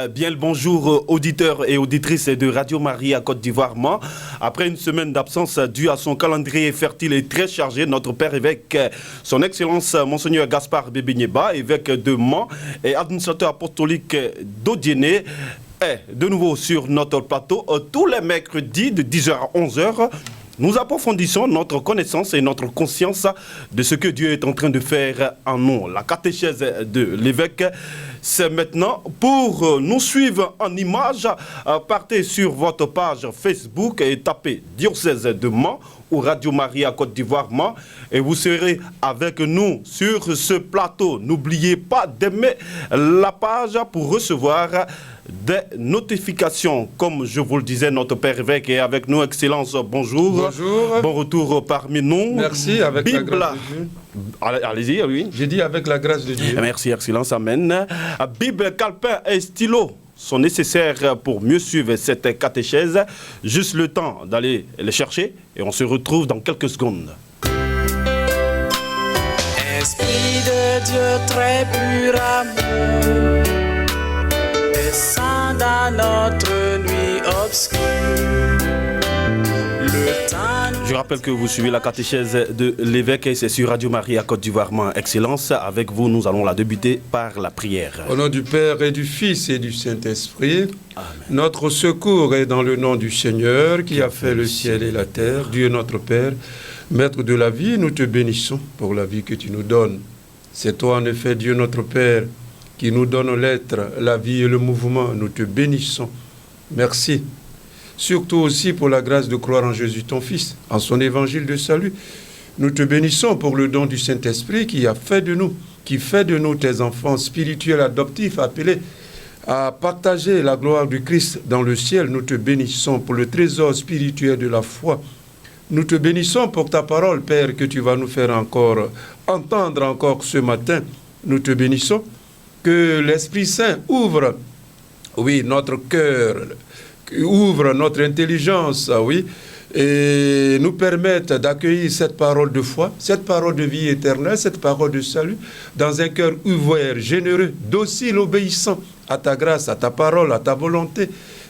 Bien le bonjour auditeurs et auditrices de Radio Maria Côte d'Ivoire. Après une semaine d'absence due à son calendrier fertile et très chargé, notre père évêque, son excellence Monseigneur Gaspard Bébé-Nieba, évêque de Mans et administrateur apostolique d'Odiéné, est de nouveau sur notre plateau tous les mercredis de 10h à 11h. Nous approfondissons notre connaissance et notre conscience de ce que Dieu est en train de faire en nous. La catéchèse de l'évêque, c'est maintenant. Pour nous suivre en images, partez sur votre page Facebook et tapez Diocèse de Mans ou Radio Maria Côte d'Ivoire Mans et vous serez avec nous sur ce plateau. N'oubliez pas d'aimer la page pour recevoir des notifications. Comme je vous le disais, notre Père évêque est avec nous. Excellence, bonjour. Bonjour. Bon retour parmi nous. Merci, avec Bible. la grâce de Dieu. Allez-y, oui. J'ai dit avec la grâce de Dieu. Merci, Excellence, amen. Bible, calepin et stylo sont nécessaires pour mieux suivre cette catéchèse. Juste le temps d'aller les chercher et on se retrouve dans quelques secondes. Esprit de Dieu très pur amour, descend dans notre nuit obscure. Je rappelle que vous suivez la catéchèse de l'évêque et c'est sur Radio Maria Côte d'Ivoire Mans. Excellence, avec vous, nous allons la débuter par la prière. Au nom du Père et du Fils et du Saint-Esprit, Amen. Notre secours est dans le nom du Seigneur qui a fait le ciel et la terre. Dieu notre Père, Maître de la vie, nous te bénissons pour la vie que tu nous donnes. C'est toi en effet, Dieu notre Père, qui nous donne l'être, la vie et le mouvement. Nous te bénissons. Merci. Surtout aussi pour la grâce de croire en Jésus, ton Fils, en son évangile de salut. Nous te bénissons pour le don du Saint-Esprit qui fait de nous tes enfants spirituels adoptifs appelés à partager la gloire du Christ dans le ciel. Nous te bénissons pour le trésor spirituel de la foi. Nous te bénissons pour ta parole, Père, que tu vas nous faire entendre encore ce matin. Nous te bénissons que l'Esprit Saint ouvre, notre cœur, ouvre notre intelligence, et nous permette d'accueillir cette parole de foi, cette parole de vie éternelle, cette parole de salut, dans un cœur ouvert, généreux, docile, obéissant à ta grâce, à ta parole, à ta volonté.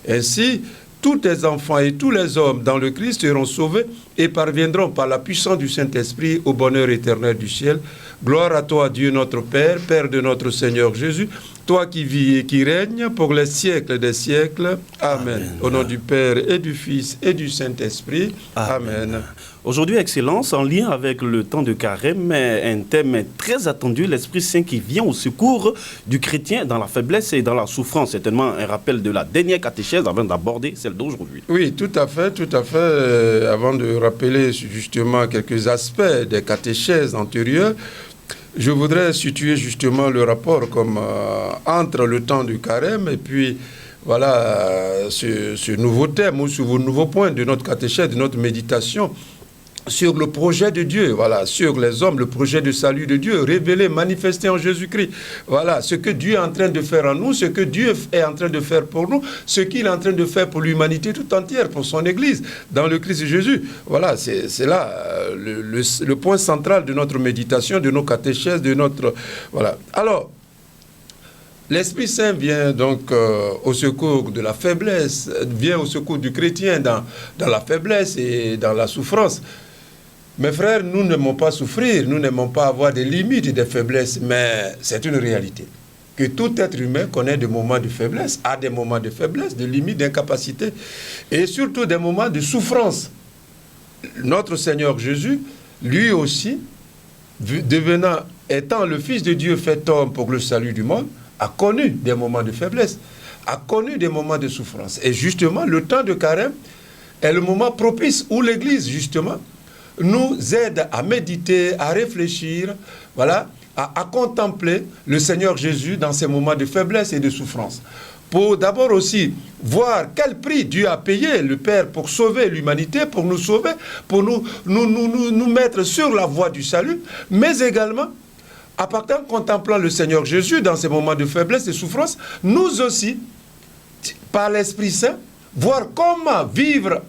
Ainsi, tous tes enfants et tous les hommes dans le Christ seront sauvés et parviendront par la puissance du Saint-Esprit au bonheur éternel du ciel. Gloire à toi, Dieu notre Père, Père de notre Seigneur Jésus, toi qui vis et qui règnes pour les siècles des siècles. Amen. Amen. Au nom du Père et du Fils et du Saint-Esprit. Amen. Aujourd'hui, Excellence, en lien avec le temps de Carême, un thème très attendu, l'Esprit Saint qui vient au secours du chrétien dans la faiblesse et dans la souffrance. C'est tellement un rappel de la dernière catéchèse avant d'aborder celle d'aujourd'hui. Oui, tout à fait. Avant de rappeler justement quelques aspects des catéchèses antérieures, je voudrais situer justement le rapport entre le temps du Carême et puis ce nouveau thème ou ce nouveau point de notre catéchèse, de notre méditation sur le projet de Dieu, sur les hommes, le projet de salut de Dieu, révélé, manifesté en Jésus-Christ. Voilà, ce que Dieu est en train de faire en nous, ce que Dieu est en train de faire pour nous, ce qu'il est en train de faire pour l'humanité tout entière, pour son Église, dans le Christ Jésus. Voilà, c'est là le point central de notre méditation, de nos catéchèses, de notre... Voilà. Alors, l'Esprit Saint vient donc au secours de la faiblesse, vient au secours du chrétien dans la faiblesse et dans la souffrance. Mes frères, nous n'aimons pas souffrir, nous n'aimons pas avoir des limites et des faiblesses, mais c'est une réalité que tout être humain connaît des moments de faiblesse, a des moments de faiblesse, de limites, d'incapacité, et surtout des moments de souffrance. Notre Seigneur Jésus, lui aussi, étant le Fils de Dieu fait homme pour le salut du monde, a connu des moments de faiblesse, a connu des moments de souffrance. Et justement, le temps de Carême est le moment propice où l'Église, justement, nous aide à méditer, à réfléchir, à contempler le Seigneur Jésus dans ces moments de faiblesse et de souffrance. Pour d'abord aussi voir quel prix Dieu a payé, le Père, pour sauver l'humanité, pour nous sauver, pour nous mettre sur la voie du salut, mais également, à partir en contemplant le Seigneur Jésus dans ces moments de faiblesse et de souffrance, nous aussi, par l'Esprit Saint, voir comment vivre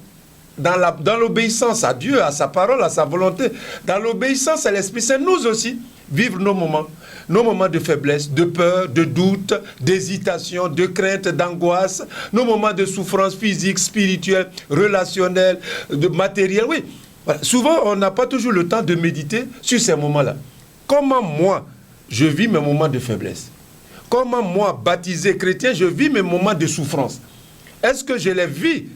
dans l'obéissance à Dieu, à sa parole, à sa volonté, dans l'obéissance à l'Esprit Saint, nous aussi, vivre nos moments de faiblesse, de peur, de doute, d'hésitation, de crainte, d'angoisse, nos moments de souffrance physique, spirituelle, relationnelle, de matériel. Oui, voilà. Souvent, on n'a pas toujours le temps de méditer sur ces moments-là. Comment moi, je vis mes moments de faiblesse? Comment moi, baptisé chrétien, je vis mes moments de souffrance? Est-ce que je les vis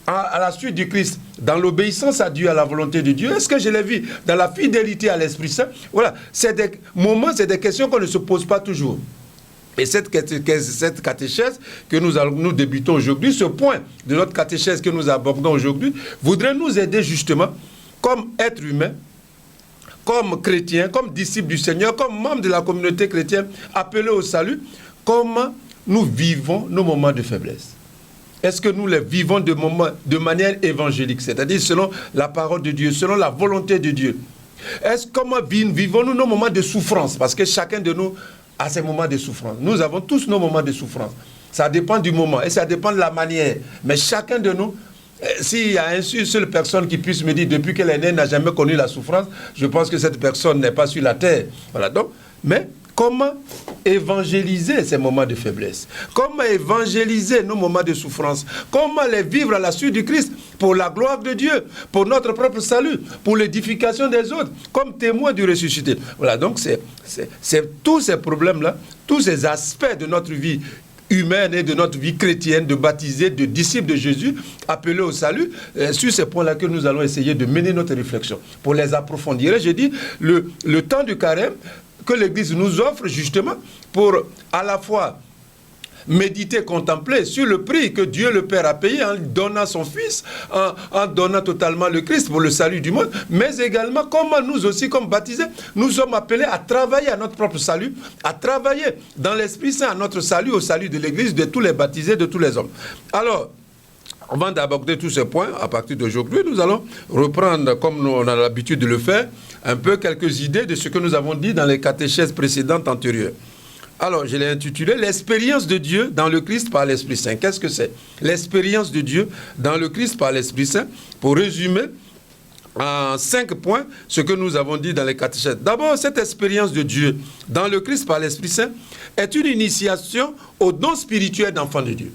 à la suite du Christ, dans l'obéissance à Dieu, à la volonté de Dieu? Est-ce que je les vis dans la fidélité à l'Esprit Saint? Voilà, c'est des moments, c'est des questions qu'on ne se pose pas toujours. Et cette catéchèse que nous débutons aujourd'hui, ce point de notre catéchèse que nous abordons aujourd'hui, voudrait nous aider justement, comme être humain, comme chrétien, comme disciple du Seigneur, comme membre de la communauté chrétienne, appelés au salut, comment nous vivons nos moments de faiblesse. Est-ce que nous les vivons de manière évangélique, c'est-à-dire selon la parole de Dieu, selon la volonté de Dieu? Comment vivons-nous nos moments de souffrance? Parce que chacun de nous a ses moments de souffrance. Nous avons tous nos moments de souffrance. Ça dépend du moment et ça dépend de la manière. Mais chacun de nous, s'il y a une seule personne qui puisse me dire depuis qu'elle est née, n'a jamais connu la souffrance, je pense que cette personne n'est pas sur la terre. Voilà donc, mais comment évangéliser ces moments de faiblesse? Comment évangéliser nos moments de souffrance? Comment les vivre à la suite du Christ pour la gloire de Dieu, pour notre propre salut, pour l'édification des autres, comme témoins du ressuscité? Voilà, donc c'est tous ces problèmes-là, tous ces aspects de notre vie humaine et de notre vie chrétienne, de baptisés, de disciples de Jésus, appelés au salut, sur ces points-là que nous allons essayer de mener notre réflexion, pour les approfondir. Et j'ai dit, le temps du carême, que l'Église nous offre justement pour à la fois méditer, contempler sur le prix que Dieu le Père a payé en donnant son Fils, en donnant totalement le Christ pour le salut du monde, mais également comment nous aussi, comme baptisés, nous sommes appelés à travailler à notre propre salut, à travailler dans l'Esprit Saint à notre salut, au salut de l'Église, de tous les baptisés, de tous les hommes. Alors, avant d'aborder tous ces points, à partir d'aujourd'hui, nous allons reprendre, comme on a l'habitude de le faire, un peu quelques idées de ce que nous avons dit dans les catéchèses précédentes antérieures. Alors, je l'ai intitulé « L'expérience de Dieu dans le Christ par l'Esprit Saint ». Qu'est-ce que c'est? L'expérience de Dieu dans le Christ par l'Esprit Saint. Pour résumer, en 5 points, ce que nous avons dit dans les catéchèses. D'abord, cette expérience de Dieu dans le Christ par l'Esprit Saint est une initiation au don spirituel d'enfant de Dieu.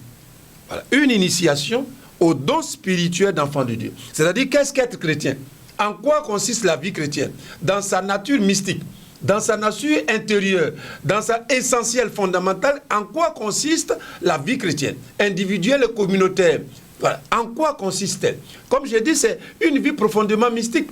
Voilà, une initiation au don spirituel d'enfant de Dieu. C'est-à-dire, qu'est-ce qu'être chrétien? En quoi consiste la vie chrétienne? Dans sa nature mystique, dans sa nature intérieure, dans sa essentielle fondamentale, en quoi consiste la vie chrétienne, individuelle et communautaire? Voilà. En quoi consiste-t-elle? Comme je dis, c'est une vie profondément mystique.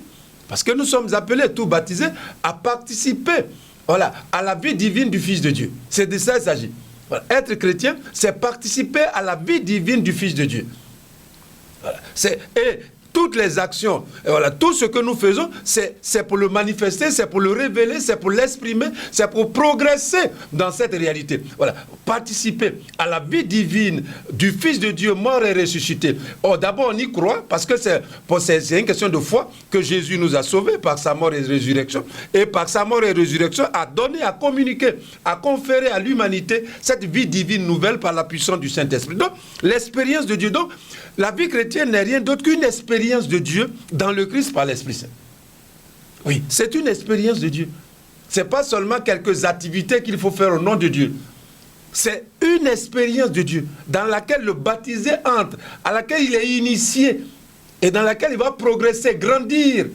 Parce que nous sommes appelés, tous baptisés, à participer, voilà, à la vie divine du Fils de Dieu. C'est de ça qu'il s'agit. Voilà. Être chrétien, c'est participer à la vie divine du Fils de Dieu. Voilà. Et toutes les actions, et voilà, tout ce que nous faisons, c'est pour le manifester, c'est pour le révéler, c'est pour l'exprimer, c'est pour progresser dans cette réalité. Voilà, participer à la vie divine du Fils de Dieu mort et ressuscité. Oh, d'abord, on y croit parce que c'est une question de foi que Jésus nous a sauvés par sa mort et résurrection. Et par sa mort et résurrection, a donné, a communiqué, a conféré à l'humanité cette vie divine nouvelle par la puissance du Saint-Esprit. Donc, l'expérience de Dieu, donc, la vie chrétienne n'est rien d'autre qu'une expérience de Dieu dans le Christ par l'Esprit Saint. Oui, c'est une expérience de Dieu. Ce n'est pas seulement quelques activités qu'il faut faire au nom de Dieu. C'est une expérience de Dieu dans laquelle le baptisé entre, à laquelle il est initié et dans laquelle il va progresser, grandir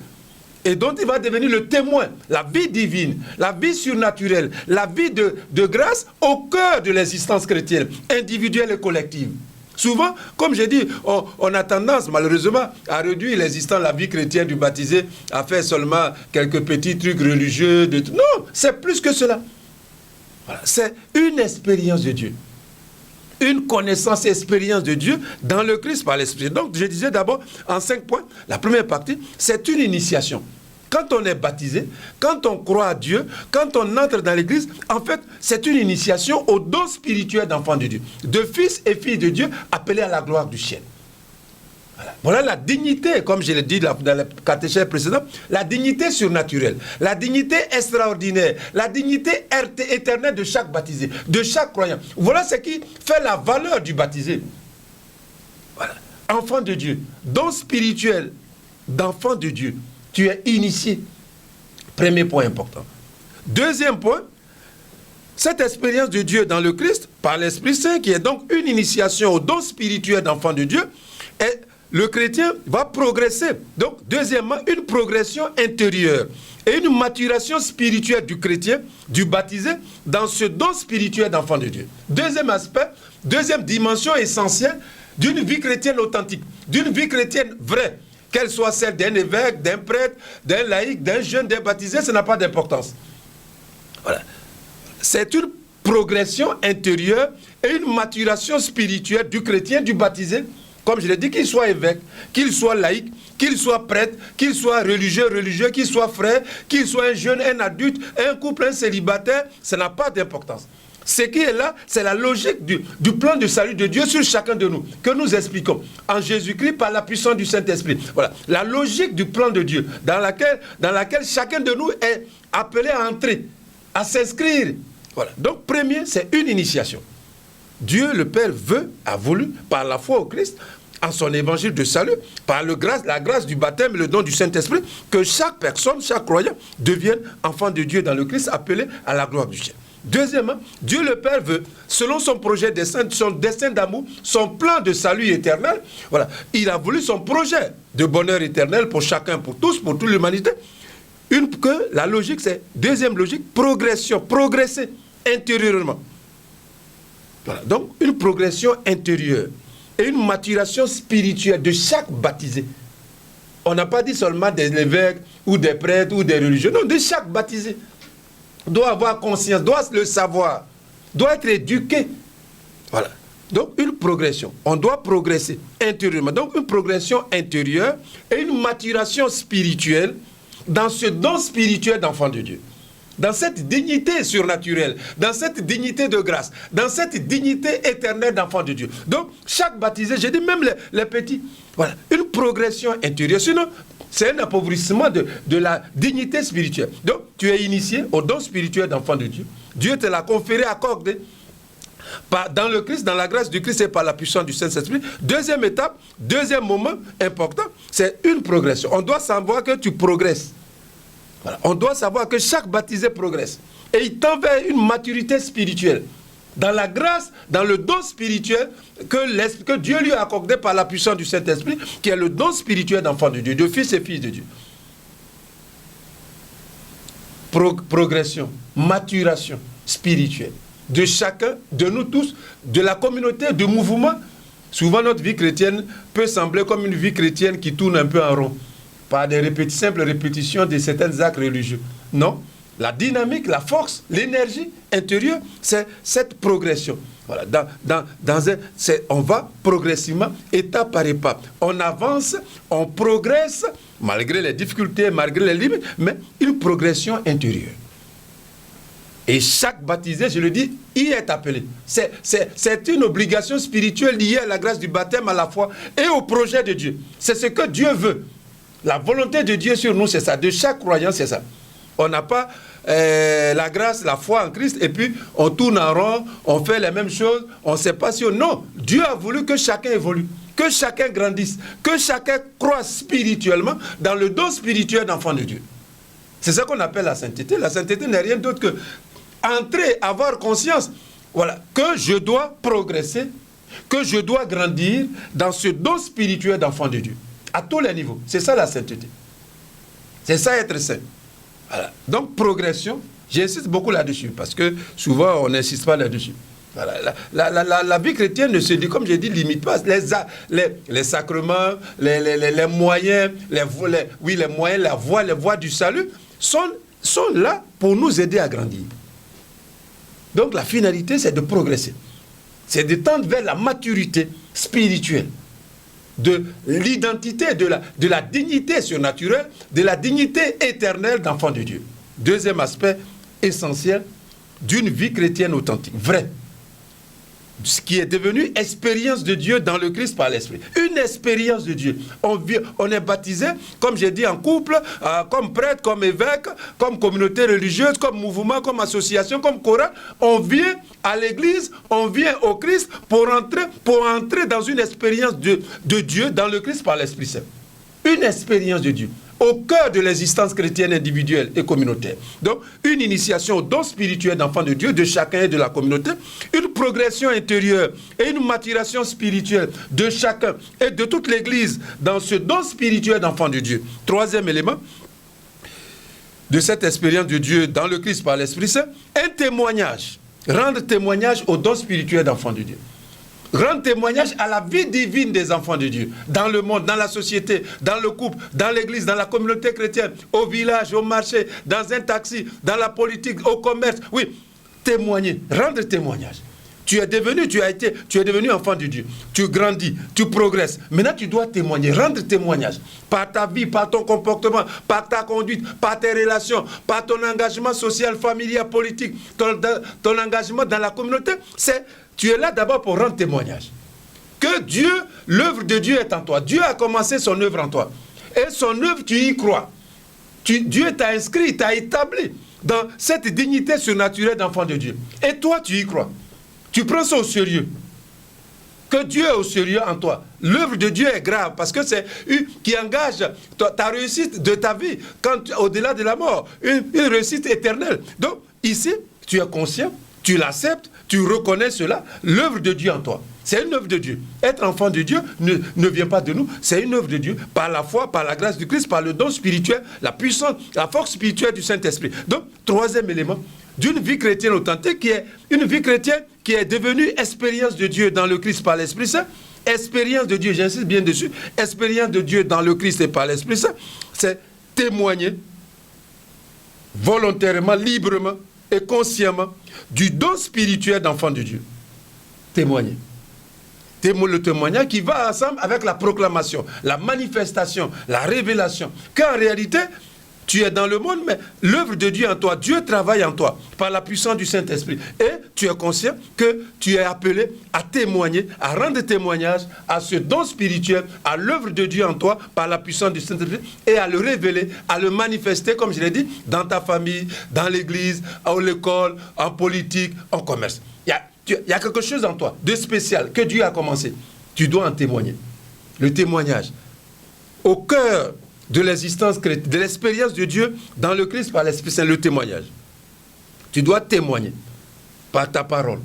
et dont il va devenir le témoin. La vie divine, la vie surnaturelle, la vie de grâce au cœur de l'existence chrétienne, individuelle et collective. Souvent, comme j'ai dit, on a tendance malheureusement à réduire l'existence de la vie chrétienne du baptisé, à faire seulement quelques petits trucs religieux. Non, c'est plus que cela. Voilà, c'est une expérience de Dieu. Une connaissance et expérience de Dieu dans le Christ par l'Esprit. Donc, je disais d'abord, en 5 points, la première partie, c'est une initiation. Quand on est baptisé, quand on croit à Dieu, quand on entre dans l'Église, en fait, c'est une initiation au don spirituel d'enfant de Dieu, de fils et filles de Dieu appelés à la gloire du ciel. Voilà la dignité, comme je l'ai dit dans la catéchèse précédente, la dignité surnaturelle, la dignité extraordinaire, la dignité éternelle de chaque baptisé, de chaque croyant. Voilà ce qui fait la valeur du baptisé. Voilà. enfant de Dieu, don spirituel d'enfant de Dieu. Tu es initié. Premier point important. Deuxième point, cette expérience de Dieu dans le Christ, par l'Esprit Saint, qui est donc une initiation au don spirituel d'enfant de Dieu, et le chrétien va progresser. Donc, deuxièmement, une progression intérieure et une maturation spirituelle du chrétien, du baptisé, dans ce don spirituel d'enfant de Dieu. Deuxième aspect, deuxième dimension essentielle d'une vie chrétienne authentique, d'une vie chrétienne vraie, qu'elle soit celle d'un évêque, d'un prêtre, d'un laïc, d'un jeune, d'un baptisé, ça n'a pas d'importance. Voilà. C'est une progression intérieure et une maturation spirituelle du chrétien, du baptisé, comme je l'ai dit, qu'il soit évêque, qu'il soit laïque, qu'il soit prêtre, qu'il soit religieux, qu'il soit frère, qu'il soit un jeune, un adulte, un couple, un célibataire, ça n'a pas d'importance. Ce qui est là, c'est la logique du plan de salut de Dieu sur chacun de nous, que nous expliquons en Jésus-Christ par la puissance du Saint-Esprit. Voilà, la logique du plan de Dieu, dans laquelle chacun de nous est appelé à entrer, à s'inscrire. Voilà. Donc, premier, c'est une initiation. Dieu, le Père, a voulu, par la foi au Christ, en son évangile de salut, par la grâce du baptême et le don du Saint-Esprit, que chaque personne, chaque croyant, devienne enfant de Dieu dans le Christ, appelé à la gloire du ciel. Deuxièmement, Dieu le Père veut, selon son projet, son destin d'amour, son plan de salut éternel, voilà, il a voulu son projet de bonheur éternel pour chacun, pour tous, pour toute l'humanité. Que la logique, c'est, deuxième logique, progression, progresser intérieurement. Voilà, donc une progression intérieure et une maturation spirituelle de chaque baptisé. On n'a pas dit seulement des évêques ou des prêtres ou des religieux, non, de chaque baptisé. Doit avoir conscience, doit le savoir, doit être éduqué. Voilà. Donc, une progression. On doit progresser intérieurement. Donc, une progression intérieure et une maturation spirituelle dans ce don spirituel d'enfant de Dieu. Dans cette dignité surnaturelle, dans cette dignité de grâce, dans cette dignité éternelle d'enfant de Dieu. Donc, chaque baptisé, j'ai dit même les petits, voilà, une progression intérieure. Sinon, c'est un appauvrissement de la dignité spirituelle. Donc, tu es initié au don spirituel d'enfant de Dieu. Dieu te l'a conféré, accordé. Dans le Christ, dans la grâce du Christ et par la puissance du Saint-Esprit. Deuxième étape, deuxième moment important, c'est une progression. On doit savoir que tu progresses. Voilà. On doit savoir que chaque baptisé progresse. Et il tend vers une maturité spirituelle. Dans la grâce, dans le don spirituel que Dieu lui a accordé par la puissance du Saint-Esprit, qui est le don spirituel d'enfant de Dieu, de fils et filles de Dieu. Progression, maturation spirituelle de chacun, de nous tous, de la communauté, du mouvement. Souvent, notre vie chrétienne peut sembler comme une vie chrétienne qui tourne un peu en rond, par des simples répétitions de certains actes religieux. Non. La dynamique, la force, l'énergie intérieure, c'est cette progression. Voilà. On va progressivement, étape par étape. On avance, on progresse, malgré les difficultés, malgré les limites, mais une progression intérieure. Et chaque baptisé, je le dis, y est appelé. C'est une obligation spirituelle liée à la grâce du baptême, à la foi et au projet de Dieu. C'est ce que Dieu veut. La volonté de Dieu sur nous, c'est ça. De chaque croyant, c'est ça. On n'a pas la grâce, la foi en Christ, et puis on tourne en rond, on fait les mêmes choses, on ne sait pas si... Non, Dieu a voulu que chacun évolue, que chacun grandisse, que chacun croisse spirituellement dans le don spirituel d'enfant de Dieu. C'est ça qu'on appelle la sainteté. La sainteté n'est rien d'autre que entrer, avoir conscience, voilà, que je dois progresser, que je dois grandir dans ce don spirituel d'enfant de Dieu, à tous les niveaux. C'est ça la sainteté. C'est ça être saint. Voilà. Donc, progression, j'insiste beaucoup là-dessus, parce que souvent, on n'insiste pas là-dessus. Voilà. La vie chrétienne ne se dit, comme j'ai dit, limite pas. Les sacrements, les moyens, les moyens, les voies du salut sont là pour nous aider à grandir. Donc, la finalité, c'est de progresser. C'est de tendre vers la maturité spirituelle, de l'identité, de la dignité surnaturelle, de la dignité éternelle d'enfant de Dieu. Deuxième aspect essentiel d'une vie chrétienne authentique, vraie. ce qui est devenu expérience de Dieu dans le Christ par l'Esprit. Une expérience de Dieu. On est baptisé, comme j'ai dit, en couple, comme prêtre, comme évêque, comme communauté religieuse, comme mouvement, comme association, comme chorale. On vient à l'église, on vient au Christ pour entrer dans une expérience de Dieu dans le Christ par l'Esprit Saint. Une expérience de Dieu au cœur de l'existence chrétienne individuelle et communautaire. Donc, une initiation au don spirituel d'enfant de Dieu de chacun et de la communauté, une progression intérieure et une maturation spirituelle de chacun et de toute l'Église dans ce don spirituel d'enfant de Dieu. Troisième élément de cette expérience de Dieu dans le Christ par l'Esprit Saint, un témoignage. Rendre témoignage au don spirituel d'enfant de Dieu. Rendre témoignage à la vie divine des enfants de Dieu, dans le monde, dans la société, dans le couple, dans l'église, dans la communauté chrétienne, au village, au marché, dans un taxi, dans la politique, au commerce. Oui, témoigner, rendre témoignage. Tu es devenu enfant de Dieu. Tu grandis, tu progresses. Maintenant, tu dois témoigner, rendre témoignage. Par ta vie, par ton comportement, par ta conduite, par tes relations, par ton engagement social, familial, politique, ton engagement dans la communauté. Tu es là d'abord pour rendre témoignage. Que Dieu, l'œuvre de Dieu est en toi. Dieu a commencé son œuvre en toi. Et son œuvre, tu y crois. Dieu t'a inscrit, t'a établi dans cette dignité surnaturelle d'enfant de Dieu. Et toi, tu y crois. Tu prends ça au sérieux. Que Dieu est au sérieux en toi. L'œuvre de Dieu est grave parce que c'est qui engage ta réussite de ta vie au-delà de la mort. Une réussite éternelle. Donc, ici, tu es conscient, tu l'acceptes, tu reconnais cela, l'œuvre de Dieu en toi. C'est une œuvre de Dieu. Être enfant de Dieu ne vient pas de nous, c'est une œuvre de Dieu, par la foi, par la grâce du Christ, par le don spirituel, la puissance, la force spirituelle du Saint-Esprit. Donc, troisième élément, d'une vie chrétienne authentique, qui est une vie chrétienne qui est devenue expérience de Dieu dans le Christ par l'Esprit Saint. Expérience de Dieu, j'insiste bien dessus, expérience de Dieu dans le Christ et par l'Esprit Saint, c'est témoigner volontairement, librement et consciemment du don spirituel d'enfant de Dieu. Témoigner. Le témoignage qui va ensemble avec la proclamation, la manifestation, la révélation. Qu'en réalité, tu es dans le monde, mais l'œuvre de Dieu en toi, Dieu travaille en toi par la puissance du Saint-Esprit. Et tu es conscient que tu es appelé à témoigner, à rendre témoignage à ce don spirituel, à l'œuvre de Dieu en toi par la puissance du Saint-Esprit et à le révéler, à le manifester, comme je l'ai dit, dans ta famille, dans l'église, à l'école, en politique, en commerce. Il y a quelque chose en toi de spécial que Dieu a commencé. Tu dois en témoigner. Le témoignage. Au cœur de l'existence chrétienne, de l'expérience de Dieu dans le Christ par l'Esprit Saint, le témoignage. Tu dois témoigner par ta parole,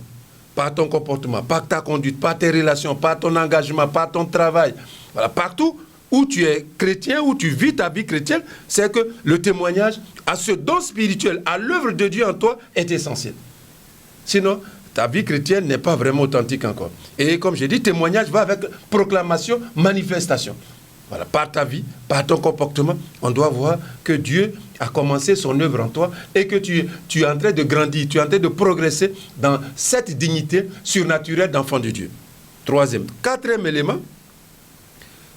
par ton comportement, par ta conduite, par tes relations, par ton engagement, par ton travail. Voilà, partout où tu es chrétien, où tu vis ta vie chrétienne, c'est que le témoignage à ce don spirituel, à l'œuvre de Dieu en toi est essentiel. Sinon, ta vie chrétienne n'est pas vraiment authentique encore. Et comme j'ai dit, témoignage va avec proclamation, manifestation. Voilà, par ta vie, par ton comportement, on doit voir que Dieu a commencé son œuvre en toi et que tu es en train de grandir, tu es en train de progresser dans cette dignité surnaturelle d'enfant de Dieu. Quatrième élément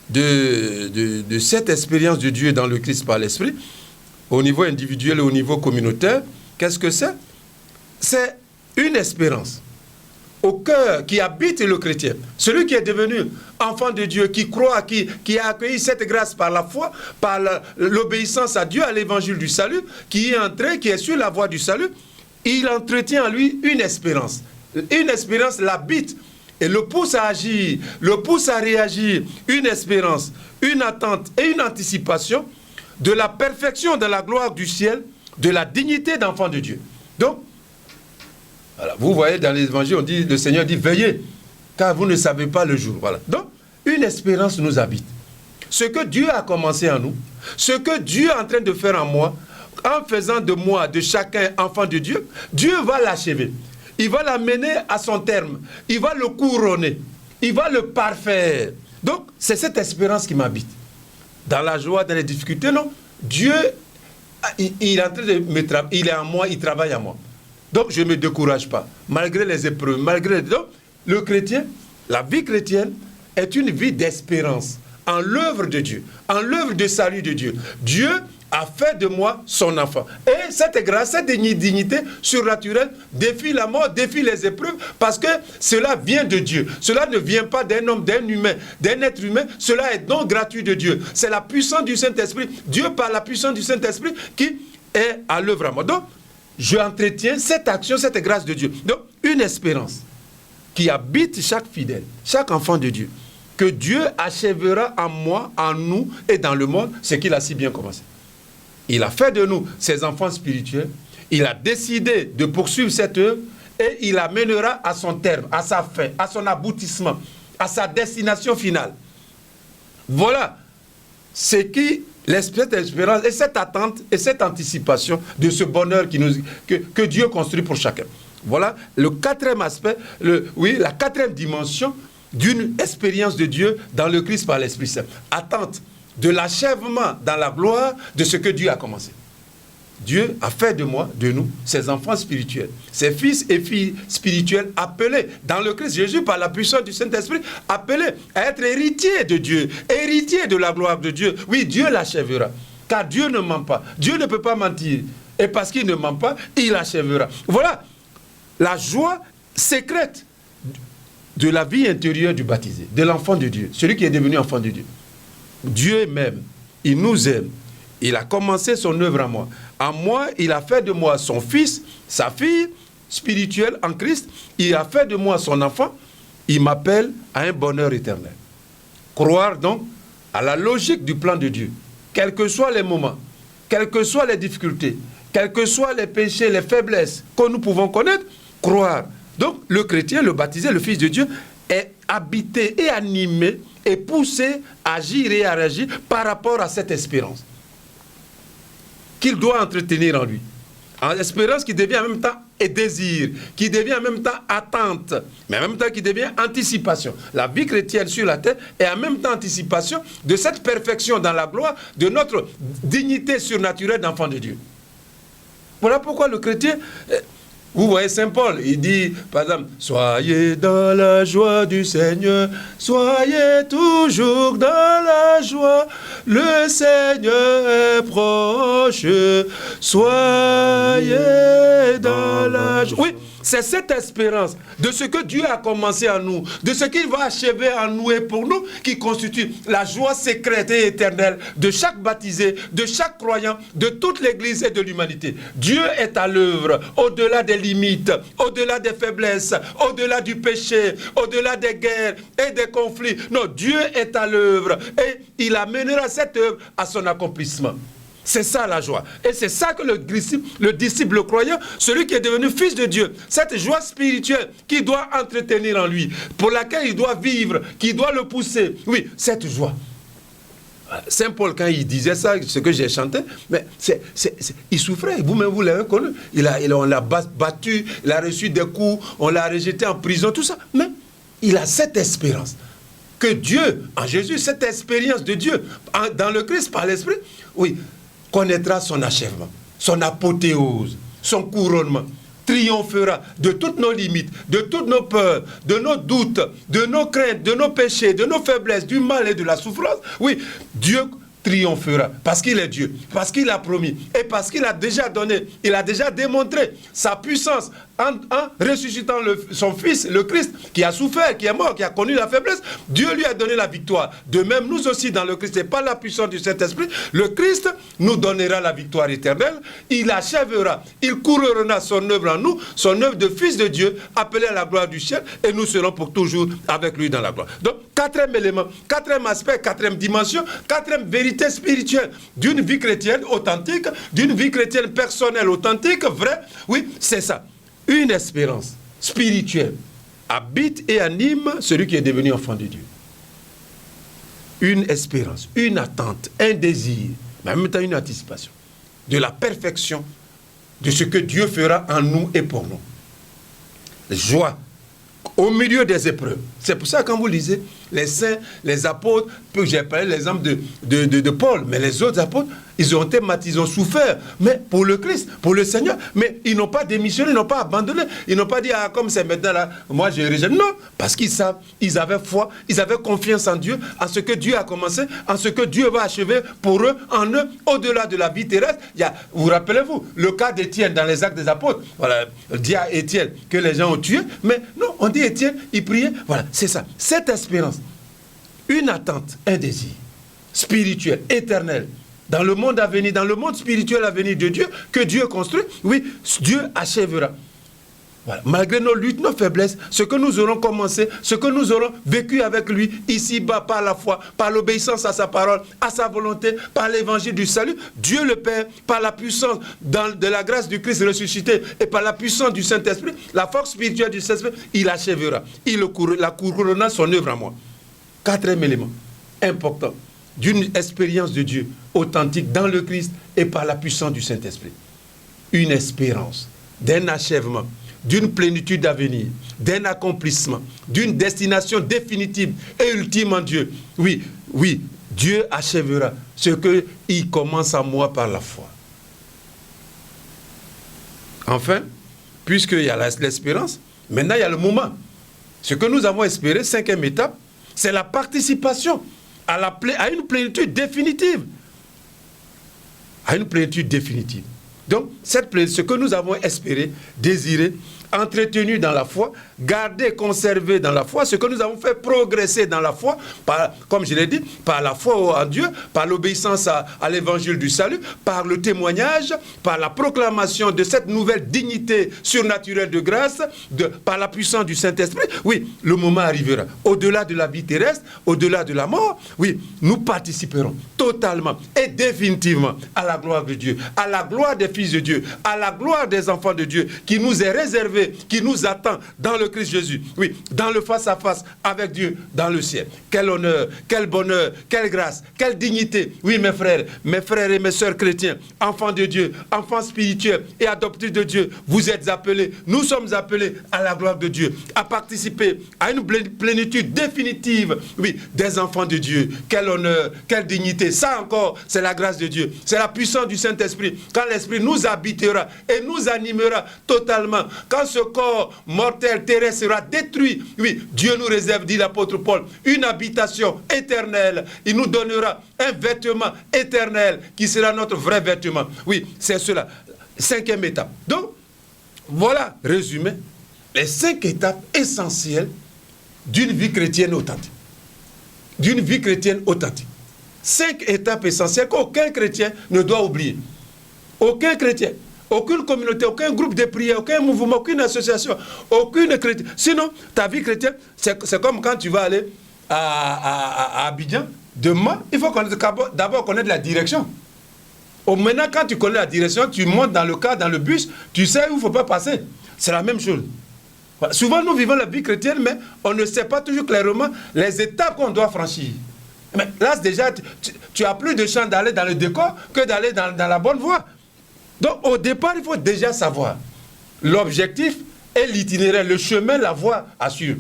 de cette expérience de Dieu dans le Christ par l'Esprit, au niveau individuel et au niveau communautaire, qu'est-ce que c'est? C'est une espérance au cœur qui habite le chrétien. Celui qui est devenu enfant de Dieu, qui croit, qui a accueilli cette grâce par la foi, par l'obéissance à Dieu, à l'évangile du salut, qui est entré, qui est sur la voie du salut, il entretient en lui une espérance. Une espérance l'habite et le pousse à agir, le pousse à réagir. Une espérance, une attente et une anticipation de la perfection de la gloire du ciel, de la dignité d'enfant de Dieu. Donc, voilà, vous voyez dans les évangiles, on dit, le Seigneur dit, veillez, car vous ne savez pas le jour. Voilà. Donc, une espérance nous habite. Ce que Dieu a commencé en nous, ce que Dieu est en train de faire en moi, en faisant de moi, de chacun enfant de Dieu, Dieu va l'achever. Il va l'amener à son terme. Il va le couronner. Il va le parfaire. Donc, c'est cette espérance qui m'habite. Dans la joie, dans les difficultés, non. Dieu, il est en train de me travailler. Il est en moi, il travaille en moi. Donc, je ne me décourage pas, malgré les épreuves, malgré... Donc, le chrétien, la vie chrétienne est une vie d'espérance en l'œuvre de Dieu, en l'œuvre de salut de Dieu. Dieu a fait de moi son enfant. Et cette grâce, cette dignité surnaturelle défie la mort, défie les épreuves, parce que cela vient de Dieu. Cela ne vient pas d'un homme, d'un humain, d'un être humain. Cela est don gratuit de Dieu. C'est la puissance du Saint-Esprit. Dieu, par la puissance du Saint-Esprit, qui est à l'œuvre à moi. Donc, je entretiens cette action, cette grâce de Dieu. Donc, une espérance qui habite chaque fidèle, chaque enfant de Dieu, que Dieu achèvera en moi, en nous et dans le monde, ce qu'il a si bien commencé. Il a fait de nous ses enfants spirituels. Il a décidé de poursuivre cette œuvre et il amènera à son terme, à sa fin, à son aboutissement, à sa destination finale. Voilà ce qui, cette espérance et cette attente et cette anticipation de ce bonheur que Dieu construit pour chacun. Voilà le quatrième aspect, la quatrième dimension d'une expérience de Dieu dans le Christ par l'Esprit Saint. Attente de l'achèvement dans la gloire de ce que Dieu a commencé. Dieu a fait de moi, de nous, ses enfants spirituels, ses fils et filles spirituels appelés dans le Christ Jésus par la puissance du Saint-Esprit, appelés à être héritiers de Dieu, héritiers de la gloire de Dieu. Oui, Dieu l'achèvera, car Dieu ne ment pas. Dieu ne peut pas mentir. Et parce qu'il ne ment pas, il achèvera. Voilà la joie secrète de la vie intérieure du baptisé, de l'enfant de Dieu, celui qui est devenu enfant de Dieu. Dieu m'aime, il nous aime, il a commencé son œuvre en moi. En moi, il a fait de moi son fils, sa fille spirituelle en Christ, il a fait de moi son enfant, il m'appelle à un bonheur éternel. Croire donc à la logique du plan de Dieu, quels que soient les moments, quelles que soient les difficultés, quels que soient les péchés, les faiblesses que nous pouvons connaître, croire. Donc le chrétien, le baptisé, le fils de Dieu, est habité et animé et poussé à agir et à réagir par rapport à cette espérance qu'il doit entretenir en lui. En espérance qui devient en même temps et désir, qui devient en même temps attente, mais en même temps qui devient anticipation. La vie chrétienne sur la terre est en même temps anticipation de cette perfection dans la gloire de notre dignité surnaturelle d'enfant de Dieu. Voilà pourquoi le chrétien... Vous voyez Saint Paul, il dit, par exemple, « Soyez dans la joie du Seigneur, soyez toujours dans la joie, le Seigneur est proche, soyez dans la joie. » Oui, c'est cette espérance de ce que Dieu a commencé en nous, de ce qu'il va achever en nous et pour nous, qui constitue la joie secrète et éternelle de chaque baptisé, de chaque croyant, de toute l'Église et de l'humanité. Dieu est à l'œuvre, au-delà des limites, au-delà des faiblesses, au-delà du péché, au-delà des guerres et des conflits. Non, Dieu est à l'œuvre et il amènera cette œuvre à son accomplissement. C'est ça la joie. Et c'est ça que le disciple, le croyant, celui qui est devenu fils de Dieu, cette joie spirituelle qu'il doit entretenir en lui, pour laquelle il doit vivre, qui doit le pousser. Oui, cette joie. Saint Paul, quand il disait ça, ce que j'ai chanté, mais il souffrait, vous-même vous l'avez connu. On l'a battu, il a reçu des coups, on l'a rejeté en prison, tout ça. Mais il a cette espérance que Dieu, en Jésus, cette expérience de Dieu, dans le Christ, par l'Esprit, oui, connaîtra son achèvement, son apothéose, son couronnement, triomphera de toutes nos limites, de toutes nos peurs, de nos doutes, de nos craintes, de nos péchés, de nos faiblesses, du mal et de la souffrance. Oui, Dieu triomphera parce qu'il est Dieu, parce qu'il a promis et parce qu'il a déjà donné, il a déjà démontré sa puissance en ressuscitant son Fils, le Christ, qui a souffert, qui est mort, qui a connu la faiblesse. Dieu lui a donné la victoire. De même, nous aussi dans le Christ, et par la puissance du Saint-Esprit, le Christ nous donnera la victoire éternelle. Il achèvera, il couronnera son œuvre en nous, son œuvre de Fils de Dieu, appelé à la gloire du ciel, et nous serons pour toujours avec lui dans la gloire. Donc, quatrième élément, quatrième aspect, quatrième dimension, quatrième vérité spirituelle d'une vie chrétienne authentique, d'une vie chrétienne personnelle authentique, vraie. Oui, c'est ça. Une espérance spirituelle habite et anime celui qui est devenu enfant de Dieu. Une espérance, une attente, un désir, mais en même temps une anticipation de la perfection de ce que Dieu fera en nous et pour nous. Joie au milieu des épreuves. C'est pour ça que quand vous lisez les saints, les apôtres, j'ai parlé l'exemple de Paul, mais les autres apôtres, ils ont été baptisés, ils ont souffert, mais pour le Christ, pour le Seigneur, mais ils n'ont pas démissionné, ils n'ont pas abandonné, ils n'ont pas dit, ah, comme c'est maintenant là, moi je rejette. Non, parce qu'ils savent, ils avaient foi, ils avaient confiance en Dieu, en ce que Dieu a commencé, en ce que Dieu va achever pour eux, en eux, au-delà de la vie terrestre. Vous rappelez-vous, le cas d'Étienne dans les Actes des Apôtres, voilà, dit à Étienne que les gens ont tué, mais non, on dit Étienne, il priait, voilà, c'est ça, cette espérance, une attente, un désir spirituel, éternel, dans le monde à venir, dans le monde spirituel à venir de Dieu, que Dieu construit, oui, Dieu achèvera. Voilà. Malgré nos luttes, nos faiblesses, ce que nous aurons commencé, ce que nous aurons vécu avec lui, ici-bas, par la foi, par l'obéissance à sa parole, à sa volonté, par l'évangile du salut, Dieu le Père, par la puissance de la grâce du Christ ressuscité et par la puissance du Saint-Esprit, la force spirituelle du Saint-Esprit, il achèvera. Il la couronnera son œuvre en moi. Quatrième élément important d'une expérience de Dieu authentique dans le Christ et par la puissance du Saint-Esprit. Une espérance d'un achèvement, d'une plénitude à venir, d'un accomplissement, d'une destination définitive et ultime en Dieu. Oui, oui, Dieu achèvera ce qu'il commence en moi par la foi. Enfin, puisqu'il y a l'espérance, maintenant il y a le moment. Ce que nous avons espéré, cinquième étape, c'est la participation à une plénitude définitive. À une plénitude définitive. Donc, ce que nous avons espéré, désiré, entretenu dans la foi, gardé, conservé dans la foi, ce que nous avons fait progresser dans la foi, comme je l'ai dit, par la foi en Dieu, par l'obéissance à l'évangile du salut, par le témoignage, par la proclamation de cette nouvelle dignité surnaturelle de grâce, par la puissance du Saint-Esprit. Oui, le moment arrivera. Au-delà de la vie terrestre, au-delà de la mort, oui, nous participerons totalement et définitivement à la gloire de Dieu, à la gloire des fils de Dieu, à la gloire des enfants de Dieu, qui nous est réservée, qui nous attend dans le Christ Jésus, oui, dans le face-à-face avec Dieu, dans le ciel. Quel honneur, quel bonheur, quelle grâce, quelle dignité. Oui, mes frères et mes sœurs chrétiens, enfants de Dieu, enfants spirituels et adoptés de Dieu, vous êtes appelés, nous sommes appelés à la gloire de Dieu, à participer à une plénitude définitive, oui, des enfants de Dieu. Quel honneur, quelle dignité. Ça encore, c'est la grâce de Dieu. C'est la puissance du Saint-Esprit. Quand l'Esprit nous habitera et nous animera totalement, quand ce corps mortel terrestre sera détruit, oui, Dieu nous réserve, dit l'apôtre Paul, une habitation éternelle. Il nous donnera un vêtement éternel qui sera notre vrai vêtement. Oui, c'est cela. Cinquième étape. Donc, voilà, résumé, les 5 étapes essentielles d'une vie chrétienne authentique. D'une vie chrétienne authentique. 5 étapes essentielles qu'aucun chrétien ne doit oublier. Aucun chrétien. Aucune communauté, aucun groupe de prière, aucun mouvement, aucune association, aucune chrétienne. Sinon, ta vie chrétienne, c'est comme quand tu vas aller à Abidjan. Demain, il faut d'abord connaître la direction. Maintenant, quand tu connais la direction, tu montes dans le car, dans le bus, tu sais où il ne faut pas passer. C'est la même chose. Souvent, nous vivons la vie chrétienne, mais on ne sait pas toujours clairement les étapes qu'on doit franchir. Mais là, déjà, tu as plus de chance d'aller dans le décor que d'aller dans la bonne voie. Donc, au départ, il faut déjà savoir l'objectif et l'itinéraire, le chemin, la voie à suivre.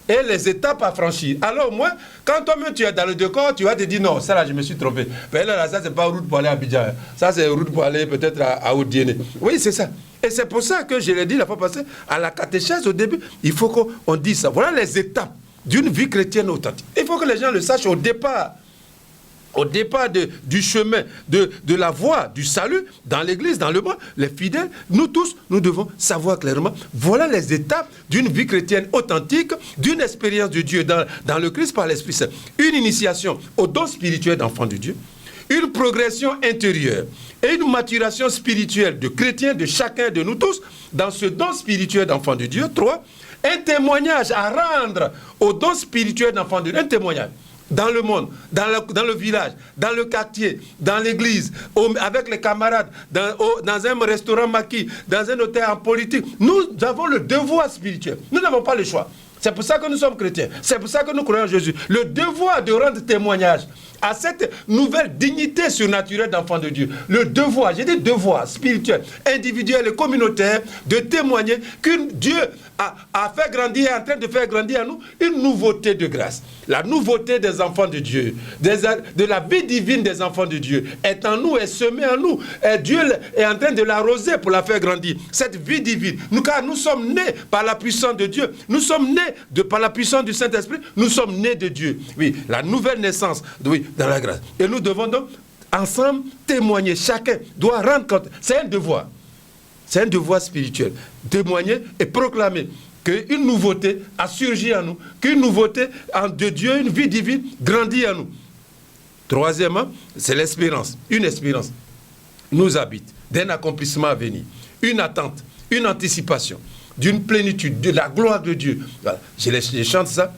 Et les étapes à franchir. Alors, au moins, quand toi-même tu es dans le décor, tu vas te dire non, ça là, je me suis trompé. Mais là, ça, c'est pas route pour aller à Abidjan. Ça, c'est route pour aller peut-être à Odiéné. Oui, c'est ça. Et c'est pour ça que je l'ai dit la fois passée, à la catéchèse au début, il faut qu'on dise ça. Voilà les étapes d'une vie chrétienne authentique. Il faut que les gens le sachent au départ. Au départ du chemin, de la voie du salut, dans l'église, dans le monde, les fidèles, nous tous, nous devons savoir clairement, voilà les étapes d'une vie chrétienne authentique, d'une expérience de Dieu dans le Christ par l'Esprit Saint. Une initiation au don spirituel d'enfant de Dieu, une progression intérieure et une maturation spirituelle de chrétiens, de chacun de nous tous, dans ce don spirituel d'enfant de Dieu. 3, un témoignage à rendre au don spirituel d'enfant de Dieu, un témoignage. Dans le monde, dans le village, dans le quartier, dans l'église, avec les camarades, dans un restaurant maquis, dans un hôtel en politique. Nous avons le devoir spirituel. Nous n'avons pas le choix. C'est pour ça que nous sommes chrétiens. C'est pour ça que nous croyons en Jésus. Le devoir de rendre témoignage à cette nouvelle dignité surnaturelle d'enfant de Dieu. Le devoir, j'ai dit devoir spirituel, individuel et communautaire de témoigner que Dieu a fait grandir, est en train de faire grandir à nous une nouveauté de grâce. La nouveauté des enfants de Dieu, de la vie divine des enfants de Dieu est en nous, est semée en nous. Et Dieu est en train de l'arroser pour la faire grandir. Cette vie divine, car nous sommes nés par la puissance de Dieu. Nous sommes nés par la puissance du Saint-Esprit. Nous sommes nés de Dieu. Oui, la nouvelle naissance, oui, dans la grâce. Et nous devons donc ensemble témoigner. Chacun doit rendre compte. C'est un devoir. C'est un devoir spirituel. Témoigner et proclamer qu'une nouveauté a surgi en nous, qu'une nouveauté de Dieu, une vie divine, grandit en nous. Troisièmement, c'est l'espérance. Une espérance nous habite d'un accomplissement à venir, une attente, une anticipation, d'une plénitude, de la gloire de Dieu. Voilà. Je chante ça.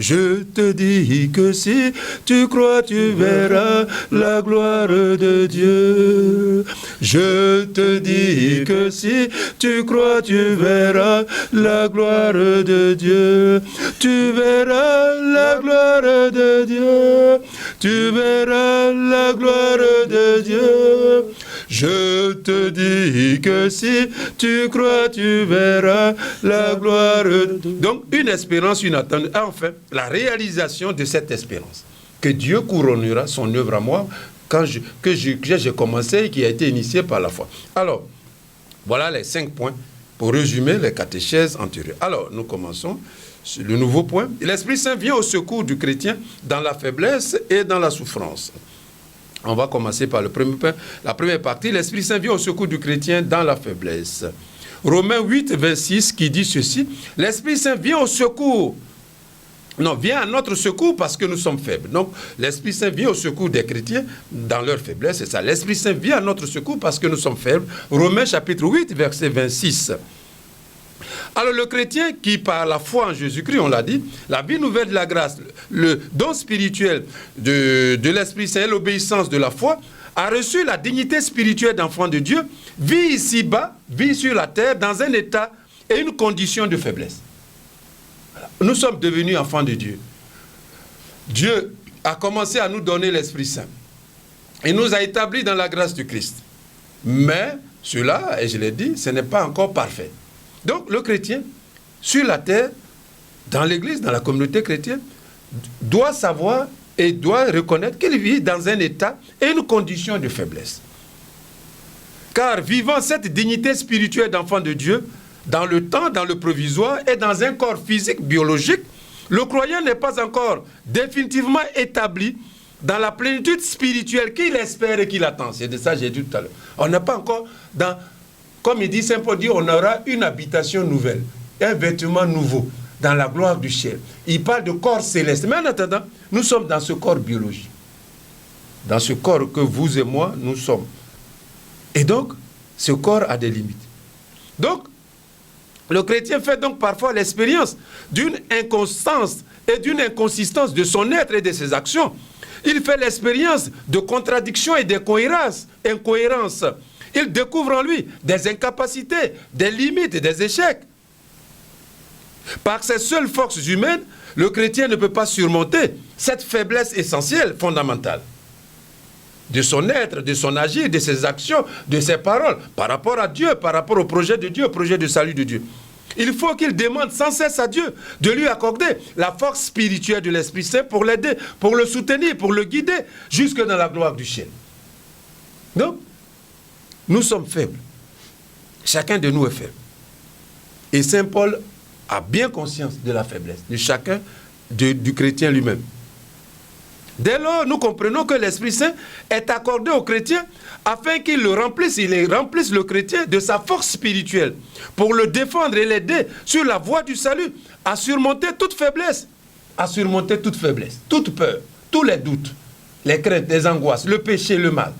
Je te dis que si tu crois, tu verras la gloire de Dieu. Je te dis que si tu crois, tu verras la gloire de Dieu. Tu verras la gloire de Dieu. Tu verras la gloire de Dieu. Je te dis que si tu crois, tu verras la gloire de Dieu. Donc, une espérance, une attente. Enfin, la réalisation de cette espérance. Que Dieu couronnera son œuvre à moi que j'ai commencé et qui a été initiée par la foi. Alors, voilà les 5 points pour résumer les catéchèses antérieures. Alors, nous commençons sur le nouveau point. L'Esprit Saint vient au secours du chrétien dans la faiblesse et dans la souffrance. On va commencer par le premier point. La première partie, l'Esprit Saint vient au secours du chrétien dans la faiblesse. Romains 8, 26 qui dit ceci, l'Esprit Saint vient au secours. Non, vient à notre secours parce que nous sommes faibles. Donc, l'Esprit Saint vient au secours des chrétiens dans leur faiblesse, c'est ça. L'Esprit Saint vient à notre secours parce que nous sommes faibles. Romains chapitre 8, verset 26. Alors, le chrétien qui, par la foi en Jésus-Christ, on l'a dit, la vie nouvelle de la grâce, le don spirituel de l'Esprit Saint et l'obéissance de la foi, a reçu la dignité spirituelle d'enfant de Dieu, vit ici-bas, vit sur la terre, dans un état et une condition de faiblesse. Nous sommes devenus enfants de Dieu. Dieu a commencé à nous donner l'Esprit Saint. Il nous a établis dans la grâce du Christ. Mais cela, et je l'ai dit, ce n'est pas encore parfait. Donc le chrétien, sur la terre, dans l'église, dans la communauté chrétienne, doit savoir et doit reconnaître qu'il vit dans un état et une condition de faiblesse. Car vivant cette dignité spirituelle d'enfant de Dieu, dans le temps, dans le provisoire et dans un corps physique, biologique, le croyant n'est pas encore définitivement établi dans la plénitude spirituelle qu'il espère et qu'il attend. C'est de ça que j'ai dit tout à l'heure. On n'est pas encore dans, comme il dit Saint Paul, dit, on aura une habitation nouvelle, un vêtement nouveau, dans la gloire du ciel. Il parle de corps céleste. Mais en attendant, nous sommes dans ce corps biologique. Dans ce corps que vous et moi, nous sommes. Et donc, ce corps a des limites. Donc, le chrétien fait donc parfois l'expérience d'une inconstance et d'une inconsistance de son être et de ses actions. Il fait l'expérience de contradictions et d'incohérences. Il découvre en lui des incapacités, des limites et des échecs. Par ses seules forces humaines, le chrétien ne peut pas surmonter cette faiblesse essentielle, fondamentale, de son être, de son agir, de ses actions, de ses paroles, par rapport à Dieu, par rapport au projet de Dieu, au projet de salut de Dieu. Il faut qu'il demande sans cesse à Dieu de lui accorder la force spirituelle de l'Esprit Saint pour l'aider, pour le soutenir, pour le guider jusque dans la gloire du ciel. Donc, nous sommes faibles. Chacun de nous est faible. Et Saint Paul a bien conscience de la faiblesse de chacun, du chrétien lui-même. Dès lors, nous comprenons que l'Esprit Saint est accordé au chrétien afin qu'il le remplisse, il remplisse le chrétien de sa force spirituelle pour le défendre et l'aider sur la voie du salut, à surmonter toute faiblesse, toute peur, tous les doutes, les craintes, les angoisses, le péché, le mal.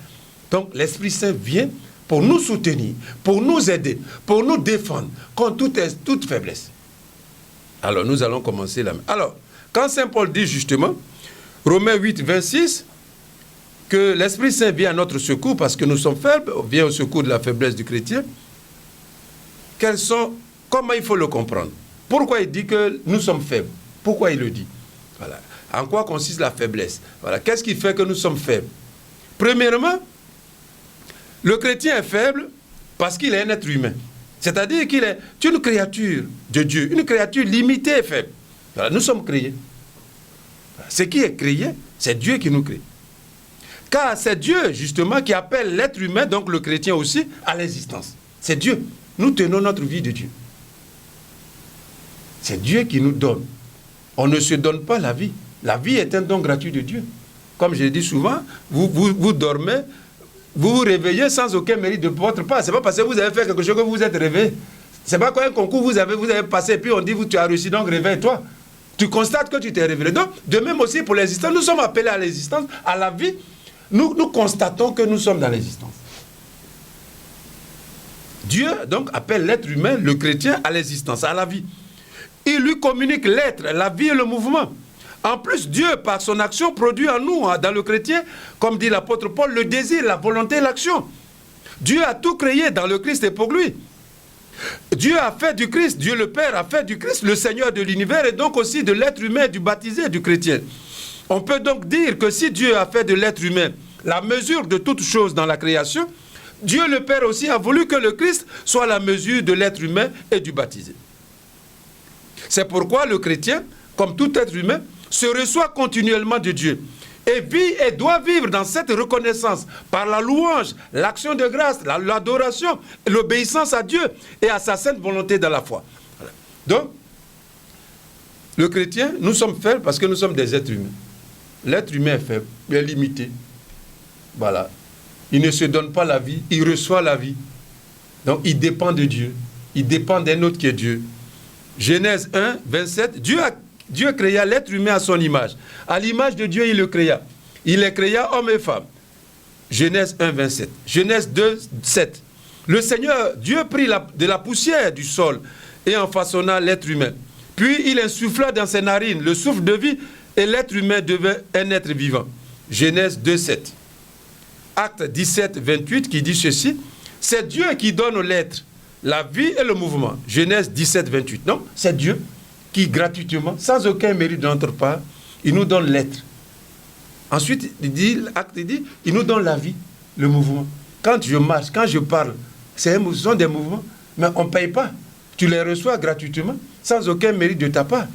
Donc l'Esprit Saint vient pour nous soutenir, pour nous aider, pour nous défendre contre toute faiblesse. Alors nous allons commencer là. Alors, quand Saint Paul dit justement, Romains 8, 26, que l'Esprit Saint vient à notre secours parce que nous sommes faibles, vient au secours de la faiblesse du chrétien. Comment il faut le comprendre? Pourquoi il dit que nous sommes faibles? Pourquoi il le dit? Voilà. En quoi consiste la faiblesse? Voilà. Qu'est-ce qui fait que nous sommes faibles? Premièrement, le chrétien est faible parce qu'il est un être humain. C'est-à-dire qu'il est une créature de Dieu, une créature limitée et faible. Voilà, nous sommes créés. Ce qui est créé, c'est Dieu qui nous crée. Car c'est Dieu, justement, qui appelle l'être humain, donc le chrétien aussi, à l'existence. C'est Dieu. Nous tenons notre vie de Dieu. C'est Dieu qui nous donne. On ne se donne pas la vie. La vie est un don gratuit de Dieu. Comme je le dis souvent, vous dormez, vous vous réveillez sans aucun mérite de votre part. Ce n'est pas parce que vous avez fait quelque chose que vous êtes réveillé. Ce n'est pas quoi un concours vous avez passé et puis on dit tu as réussi, donc réveille-toi. Tu constates que tu t'es révélé. Donc, de même aussi pour l'existence, nous sommes appelés à l'existence, à la vie. Nous constatons que nous sommes dans l'existence. Dieu, donc, appelle l'être humain, le chrétien, à l'existence, à la vie. Il lui communique l'être, la vie et le mouvement. En plus, Dieu, par son action, produit en nous, dans le chrétien, comme dit l'apôtre Paul, le désir, la volonté et l'action. Dieu a tout créé dans le Christ et pour lui. Dieu a fait du Christ, Dieu le Père a fait du Christ le Seigneur de l'univers et donc aussi de l'être humain, du baptisé, du chrétien. On peut donc dire que si Dieu a fait de l'être humain la mesure de toutes choses dans la création, Dieu le Père aussi a voulu que le Christ soit la mesure de l'être humain et du baptisé. C'est pourquoi le chrétien, comme tout être humain, se reçoit continuellement de Dieu et vit et doit vivre dans cette reconnaissance par la louange, l'action de grâce, l'adoration, l'obéissance à Dieu et à sa sainte volonté dans la foi. Voilà. Donc, le chrétien, nous sommes faibles parce que nous sommes des êtres humains. L'être humain est faible, il est limité. Voilà. Il ne se donne pas la vie, il reçoit la vie. Donc, il dépend de Dieu. Il dépend d'un autre qui est Dieu. Genèse 1, 27, Dieu créa l'être humain à son image. À l'image de Dieu, il le créa. Il les créa hommes et femmes. Genèse 1, 27. Genèse 2, 7. Le Seigneur, Dieu prit de la poussière du sol et en façonna l'être humain. Puis il insuffla dans ses narines le souffle de vie et l'être humain devint un être vivant. Genèse 2, 7. Acte 17, 28 qui dit ceci. C'est Dieu qui donne aux l'être la vie et le mouvement. Genèse 17, 28. Non, c'est Dieu qui gratuitement, sans aucun mérite de notre part, il nous donne l'être. Ensuite, l'acte dit, il nous donne la vie, le mouvement. Quand je marche, quand je parle, ce sont des mouvements, mais on ne paye pas. Tu les reçois gratuitement, sans aucun mérite de ta part.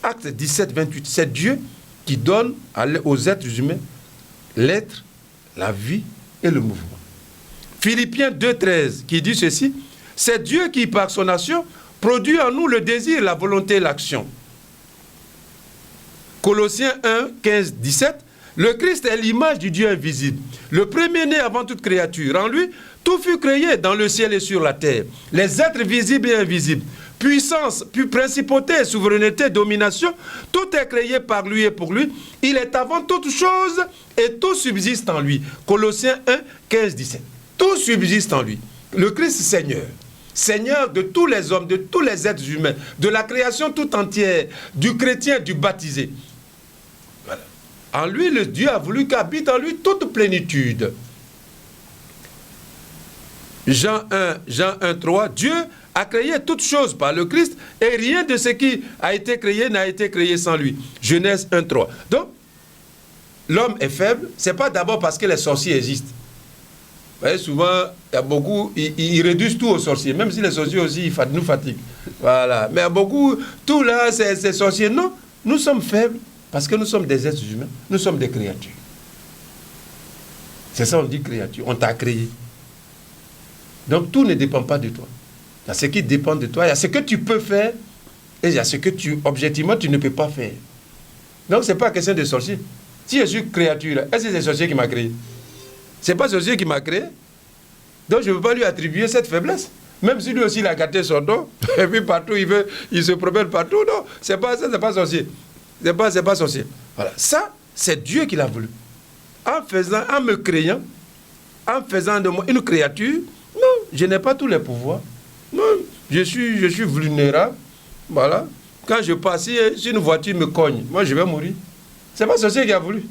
Acte 17, 28. C'est Dieu qui donne aux êtres humains l'être, la vie et le mouvement. Philippiens 2, 13, qui dit ceci. C'est Dieu qui, par son action, produit en nous le désir, la volonté et l'action. Colossiens 1, 15, 17. Le Christ est l'image du Dieu invisible, le premier-né avant toute créature. En lui, tout fut créé dans le ciel et sur la terre. Les êtres visibles et invisibles, puissance, puis principauté, souveraineté, domination, tout est créé par lui et pour lui. Il est avant toute chose et tout subsiste en lui. Colossiens 1, 15, 17. Tout subsiste en lui. Le Christ Seigneur. Seigneur de tous les hommes, de tous les êtres humains, de la création tout entière, du chrétien, du baptisé. Voilà. En lui, le Dieu a voulu qu'habite en lui toute plénitude. Jean 1, 3, Dieu a créé toutes choses par le Christ et rien de ce qui a été créé n'a été créé sans lui. Genèse 1, 3. Donc, l'homme est faible, ce n'est pas d'abord parce que les sorciers existent. Vous voyez, souvent, il y a beaucoup, ils réduisent tout aux sorciers, même si les sorciers aussi nous fatiguent. Voilà. Mais il y a beaucoup, tout là, c'est sorciers. Non, nous sommes faibles parce que nous sommes des êtres humains, nous sommes des créatures. C'est ça, on dit créature, on t'a créé. Donc tout ne dépend pas de toi. Il y a ce qui dépend de toi, il y a ce que tu peux faire et il y a ce que objectivement, tu ne peux pas faire. Donc ce n'est pas question de sorcier. Si je suis créature, est-ce que c'est le sorcier qui m'a créé? Ce n'est pas le sorcier qui m'a créé. Donc je ne peux pas lui attribuer cette faiblesse. Même si lui aussi il a gâté son dos, et puis partout il se promène partout. Non, c'est pas ça, c'est pas sorcier. C'est pas sorcier. Voilà. Ça, c'est Dieu qui l'a voulu. En me créant, en faisant de moi une créature, non, je n'ai pas tous les pouvoirs. Non, je suis vulnérable. Voilà. Quand je passe, si une voiture me cogne, moi je vais mourir. Ce n'est pas le sorcier qui a voulu.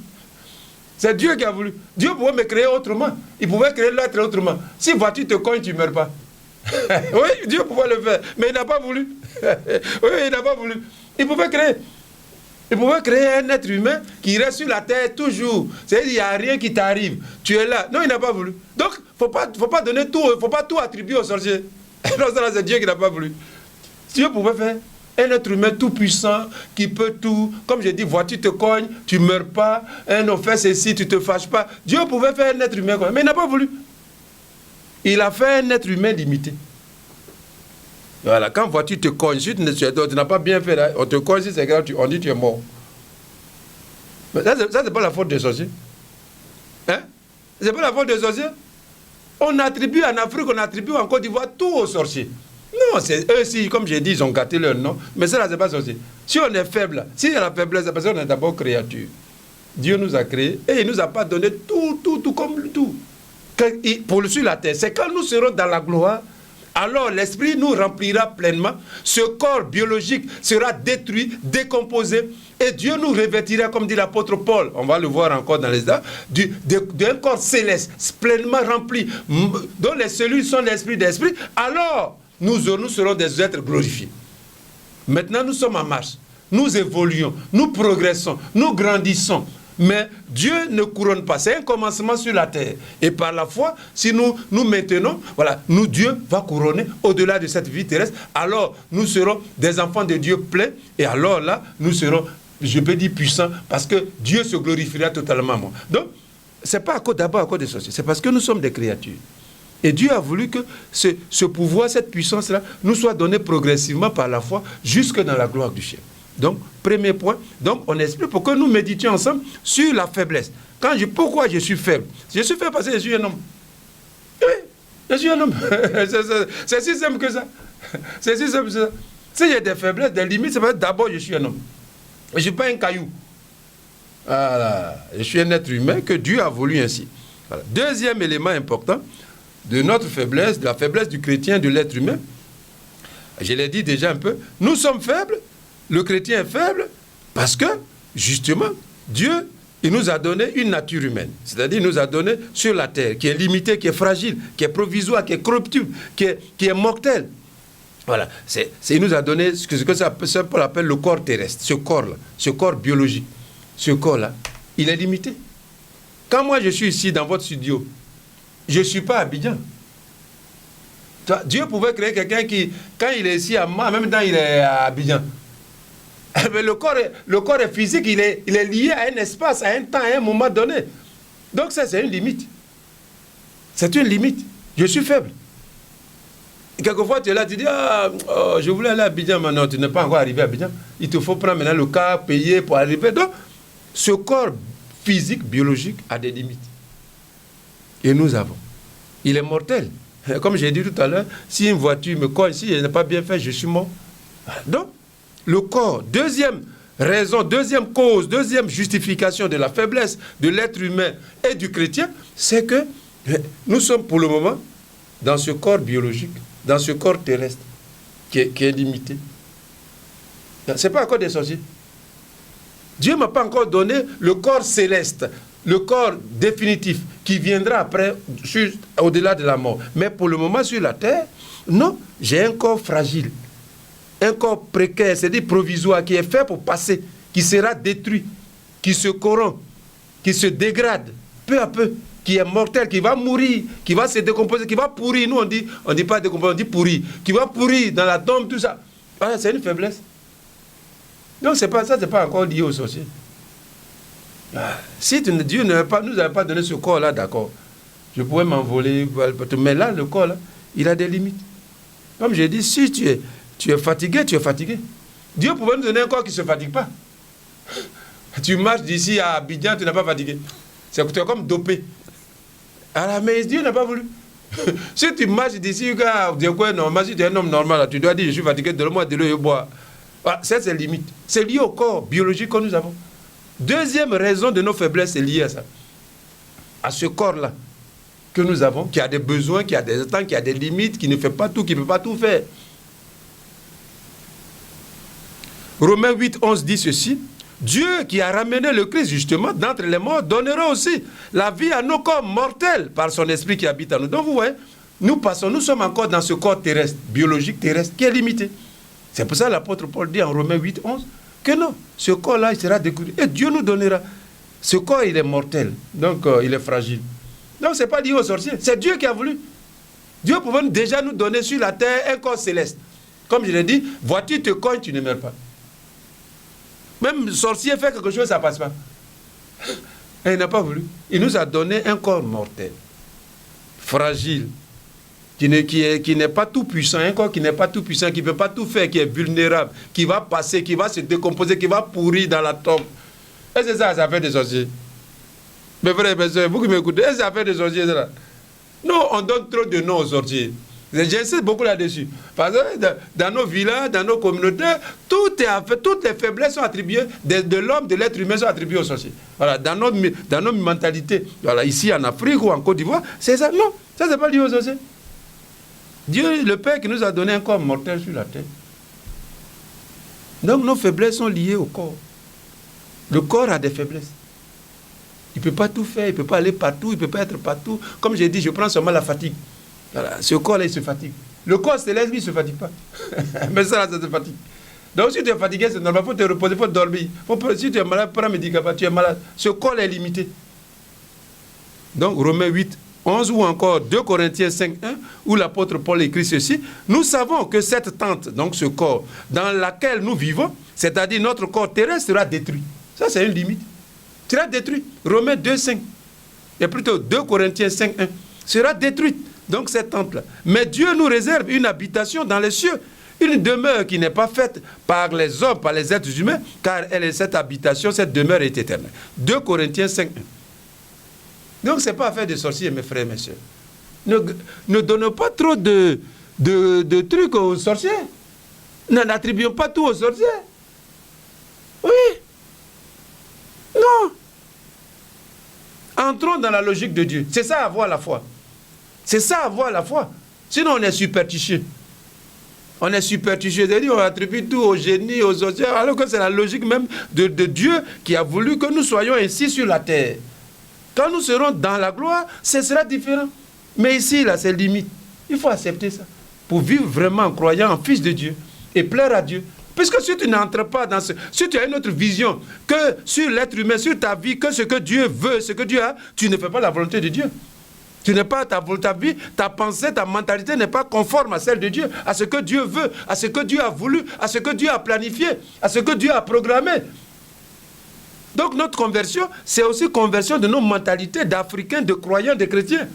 C'est Dieu qui a voulu. Dieu pouvait me créer autrement. Il pouvait créer l'être autrement. Si une voiture te cogne, tu ne meurs pas. Oui, Dieu pouvait le faire. Mais il n'a pas voulu. Oui, il n'a pas voulu. Il pouvait créer Il pouvait créer un être humain qui reste sur la terre toujours. C'est-à-dire qu'il n'y a rien qui t'arrive. Tu es là. Non, il n'a pas voulu. Donc, il ne faut pas donner tout, il ne faut pas tout attribuer au sorcier. Non, c'est Dieu qui n'a pas voulu. Dieu pouvait faire un être humain tout puissant, qui peut tout. Comme je dis, voiture te cogne, tu ne meurs pas. Un homme fait ceci, tu ne te fâches pas. Dieu pouvait faire un être humain, mais il n'a pas voulu. Il a fait un être humain limité. Voilà, quand voiture te cogne, si tu n'as pas bien fait, là, on te cogne, si c'est grave, on dit tu es mort. Mais ça, c'est pas la faute des sorciers. Hein? C'est pas la faute des sorciers. On attribue en Afrique, on attribue en Côte d'Ivoire tout aux sorciers. Non, c'est eux aussi, comme j'ai dit, ils ont gâté leur nom. Mais ça, là, c'est pas sorcier. Si on est faible, si il y a la faiblesse, c'est parce qu'on est d'abord créature. Dieu nous a créés et il nous a pas donné tout comme tout. Pour sur la terre, c'est quand nous serons dans la gloire, alors l'esprit nous remplira pleinement, ce corps biologique sera détruit, décomposé, et Dieu nous revêtira, comme dit l'apôtre Paul, on va le voir encore dans les actes, d'un corps céleste, pleinement rempli, dont les cellules sont l'esprit d'esprit, alors nous serons des êtres glorifiés. Maintenant nous sommes en marche, nous évoluons, nous progressons, nous grandissons. Mais Dieu ne couronne pas. C'est un commencement sur la terre. Et par la foi, si nous maintenons, voilà, Dieu va couronner au-delà de cette vie terrestre. Alors, nous serons des enfants de Dieu pleins. Et alors là, nous serons, je peux dire, puissants. Parce que Dieu se glorifiera totalement. Donc, ce n'est pas d'abord à cause des sorciers. C'est parce que nous sommes des créatures. Et Dieu a voulu que ce pouvoir, cette puissance-là, nous soit donné progressivement par la foi jusque dans la gloire du ciel. Donc, premier point, donc on explique pour que nous méditions ensemble sur la faiblesse. Pourquoi je suis faible? Je suis faible parce que je suis un homme. Oui, je suis un homme. C'est si simple que ça. C'est si simple que ça. S'il y a des faiblesses, des limites, c'est parce que d'abord je suis un homme. Je ne suis pas un caillou. Voilà. Je suis un être humain que Dieu a voulu ainsi. Voilà. Deuxième élément important de notre faiblesse, de la faiblesse du chrétien, de l'être humain, je l'ai dit déjà un peu, nous sommes faibles. Le chrétien est faible parce que, justement, Dieu, il nous a donné une nature humaine. C'est-à-dire, il nous a donné sur la terre, qui est limitée, qui est fragile, qui est provisoire, qui est corruptible, qui est mortelle. Voilà. Il nous a donné ce que Saint Paul appelle le corps terrestre, ce corps-là, ce corps biologique. Ce corps-là, il est limité. Quand moi, je suis ici dans votre studio, je ne suis pas à Abidjan. Dieu pouvait créer quelqu'un qui, quand il est ici, en même temps, il est à Abidjan. Mais le corps est physique, il est lié à un espace, à un temps, à un moment donné. Donc ça, c'est une limite. C'est une limite. Je suis faible. Et quelquefois, tu es là, tu dis, je voulais aller à Abidjan, mais non, tu n'es pas encore arrivé à Abidjan. Il te faut prendre maintenant le car, payer pour arriver. Donc, ce corps physique, biologique, a des limites. Et nous avons. Il est mortel. Comme j'ai dit tout à l'heure, si une voiture me colle, si elle n'est pas bien faite, je suis mort. Donc, le corps, deuxième raison, deuxième cause, deuxième justification de la faiblesse de l'être humain et du chrétien, c'est que nous sommes pour le moment dans ce corps biologique, dans ce corps terrestre qui est limité. Ce n'est pas encore des sorciers. Dieu ne m'a pas encore donné le corps céleste, le corps définitif qui viendra après, au-delà de la mort. Mais pour le moment sur la terre, non, j'ai un corps fragile. Un corps précaire, c'est-à-dire provisoire, qui est fait pour passer, qui sera détruit, qui se corrompt, qui se dégrade, peu à peu, qui est mortel, qui va mourir, qui va se décomposer, qui va pourrir. Nous, on dit pas décomposer, on dit pourrir. Qui va pourrir dans la tombe, tout ça. Ah, c'est une faiblesse. Donc, ça, c'est pas encore lié aux sorciers. Si Dieu nous avait pas donné ce corps-là, d'accord, je pourrais m'envoler, mais là, le corps-là, il a des limites. Comme j'ai dit, si tu es fatigué, tu es fatigué. Dieu pouvait nous donner un corps qui ne se fatigue pas. Tu marches d'ici à Abidjan, tu n'es pas fatigué. Tu es comme dopé. Alors, mais Dieu n'a pas voulu. Si tu marches d'ici, si tu es un homme normal, tu dois dire, je suis fatigué, donne-moi de l'eau et boire. Voilà, ça, c'est limite. C'est lié au corps biologique que nous avons. Deuxième raison de nos faiblesses, c'est lié à ça. À ce corps-là que nous avons, qui a des besoins, qui a des temps, qui a des limites, qui ne fait pas tout, qui ne peut pas tout faire. Romains 8, 11 dit ceci. Dieu qui a ramené le Christ justement d'entre les morts donnera aussi la vie à nos corps mortels par son esprit qui habite en nous. Donc vous voyez, nous sommes encore dans ce corps terrestre, biologique terrestre, qui est limité. C'est pour ça que l'apôtre Paul dit en Romains 8, 11 que non, ce corps-là, il sera détruit. Et Dieu nous donnera. Ce corps, il est mortel, donc il est fragile. Donc, ce n'est pas lié aux sorciers, c'est Dieu qui a voulu. Dieu pouvait déjà nous donner sur la terre un corps céleste. Comme je l'ai dit, voiture te cogne, tu ne meurs pas. Même le sorcier fait quelque chose, ça ne passe pas. Et il n'a pas voulu. Il nous a donné un corps mortel, fragile, qui n'est pas tout puissant, un corps qui n'est pas tout puissant, qui ne peut pas tout faire, qui est vulnérable, qui va passer, qui va se décomposer, qui va pourrir dans la tombe. Et c'est ça, ça fait des sorciers. Mes frères et mes soeurs, vous qui m'écoutez, et ça fait des sorciers, ça. Nous, on donne trop de noms aux sorciers. J'insiste beaucoup là-dessus. Parce que dans nos villages, dans nos communautés, toutes les faiblesses sont attribuées de l'homme, de l'être humain sont attribuées aux sorciers. Voilà, dans nos mentalités, voilà, ici en Afrique ou en Côte d'Ivoire, c'est ça. Non, ça c'est pas lié aux sorciers. Dieu, le Père qui nous a donné un corps mortel sur la terre. Donc nos faiblesses sont liées au corps. Le corps a des faiblesses. Il ne peut pas tout faire, il ne peut pas aller partout, il ne peut pas être partout. Comme j'ai dit, je prends seulement la fatigue. Voilà, ce corps-là, il se fatigue. Le corps céleste, lui, il ne se fatigue pas. Mais ça, ça se fatigue. Donc, si tu es fatigué, c'est normal, il faut te reposer, il faut dormir. Si tu es malade, prends un médicament, tu es malade. Ce corps est limité. Donc, Romains 8, 11 ou encore 2 Corinthiens 5, 1, où l'apôtre Paul écrit ceci. Nous savons que cette tente, donc ce corps, dans laquelle nous vivons, c'est-à-dire notre corps terrestre, sera détruit. Ça, c'est une limite. Sera détruit. Romains 2, 5. Et plutôt 2 Corinthiens 5, 1. Sera détruite. Donc cette tente-là. Mais Dieu nous réserve une habitation dans les cieux. Une demeure qui n'est pas faite par les hommes, par les êtres humains, car elle est cette habitation, cette demeure est éternelle. 2 Corinthiens 5, 1. Donc ce n'est pas affaire de sorciers, mes frères et mes soeurs. Ne donnons pas trop de trucs aux sorciers. N'attribuons pas tout aux sorciers. Oui. Non. Entrons dans la logique de Dieu. C'est ça avoir la foi. C'est ça avoir la foi. Sinon on est superstitieux. On est superstitieux, c'est-à-dire on attribue tout au génie, aux sorciers, alors que c'est la logique même de Dieu qui a voulu que nous soyons ainsi sur la terre. Quand nous serons dans la gloire, ce sera différent. Mais ici, là, c'est limite. Il faut accepter ça. Pour vivre vraiment en croyant en Fils de Dieu et plaire à Dieu. Puisque si tu n'entres pas dans si tu as une autre vision que sur l'être humain, sur ta vie, que ce que Dieu veut, ce que Dieu a, tu ne fais pas la volonté de Dieu. Tu n'es pas ta vie, ta pensée, ta mentalité n'est pas conforme à celle de Dieu, à ce que Dieu veut, à ce que Dieu a voulu, à ce que Dieu a planifié, à ce que Dieu a programmé. Donc notre conversion, c'est aussi conversion de nos mentalités d'Africains, de croyants, de chrétiens,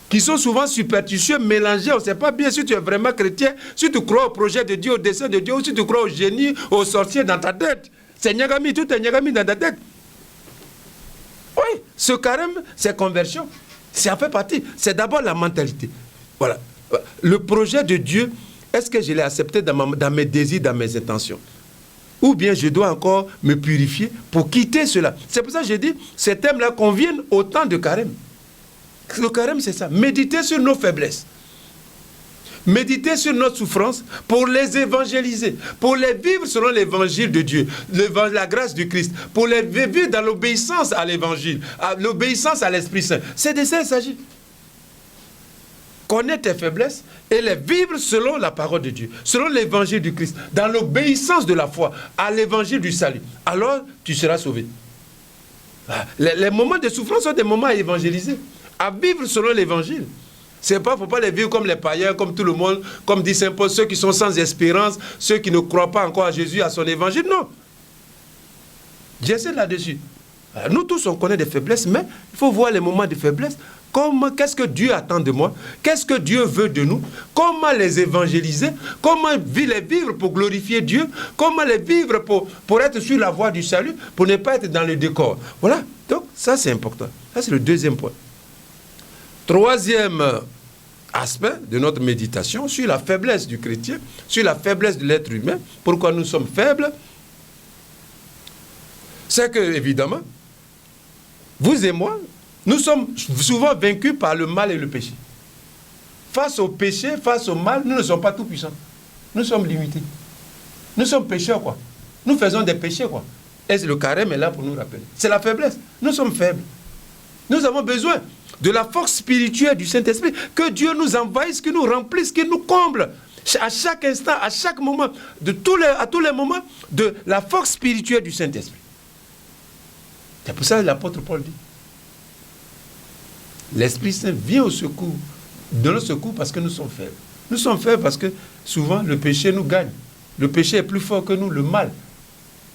qui sont souvent superstitieux, mélangés. On ne sait pas bien si tu es vraiment chrétien, si tu crois au projet de Dieu, au dessein de Dieu, ou si tu crois au génie, aux sorciers dans ta tête. C'est Nyagami, tout est Nyagami dans ta tête. Oui, ce carême, c'est conversion. Ça fait partie. C'est d'abord la mentalité. Voilà. Le projet de Dieu, est-ce que je l'ai accepté dans mes désirs, dans mes intentions? Ou bien je dois encore me purifier pour quitter cela. C'est pour ça que j'ai dit, ces thèmes-là conviennent au temps de carême. Le carême, c'est ça. Méditer sur nos faiblesses. Méditer sur notre souffrance pour les évangéliser, pour les vivre selon l'évangile de Dieu, la grâce du Christ, pour les vivre dans l'obéissance à l'évangile, l'obéissance à l'Esprit Saint. C'est de ça qu'il s'agit. Connaître tes faiblesses et les vivre selon la parole de Dieu, selon l'évangile du Christ, dans l'obéissance de la foi à l'évangile du salut. Alors, tu seras sauvé. Les moments de souffrance sont des moments à évangéliser, à vivre selon l'évangile. C'est pas, faut pas les vivre comme les païens, comme tout le monde, comme dit Saint Paul, ceux qui sont sans espérance, ceux qui ne croient pas encore à Jésus, à son évangile. Non. J'essaie là-dessus. Nous tous, on connaît des faiblesses, mais il faut voir les moments de faiblesse. Qu'est-ce que Dieu attend de moi? Qu'est-ce que Dieu veut de nous? Comment les évangéliser? Comment les vivre pour glorifier Dieu? Comment les vivre pour être sur la voie du salut, pour ne pas être dans le décor? Voilà. Donc, ça, c'est important. Ça, c'est le deuxième point. Troisième aspect de notre méditation sur la faiblesse du chrétien, sur la faiblesse de l'être humain. Pourquoi nous sommes faibles? C'est que, évidemment, vous et moi, nous sommes souvent vaincus par le mal et le péché. Face au péché, face au mal, nous ne sommes pas tout puissants. Nous sommes limités. Nous sommes pécheurs, quoi. Nous faisons des péchés, quoi. Et le carême est là pour nous rappeler. C'est la faiblesse. Nous sommes faibles. Nous avons besoin de la force spirituelle du Saint-Esprit, que Dieu nous envahisse, qu'il nous remplisse, qu'il nous comble. À chaque instant, à chaque moment, à tous les moments, de la force spirituelle du Saint-Esprit. C'est pour ça que l'apôtre Paul dit, l'Esprit Saint vient au secours, de notre secours parce que nous sommes faibles. Nous sommes faibles parce que souvent le péché nous gagne. Le péché est plus fort que nous, le mal.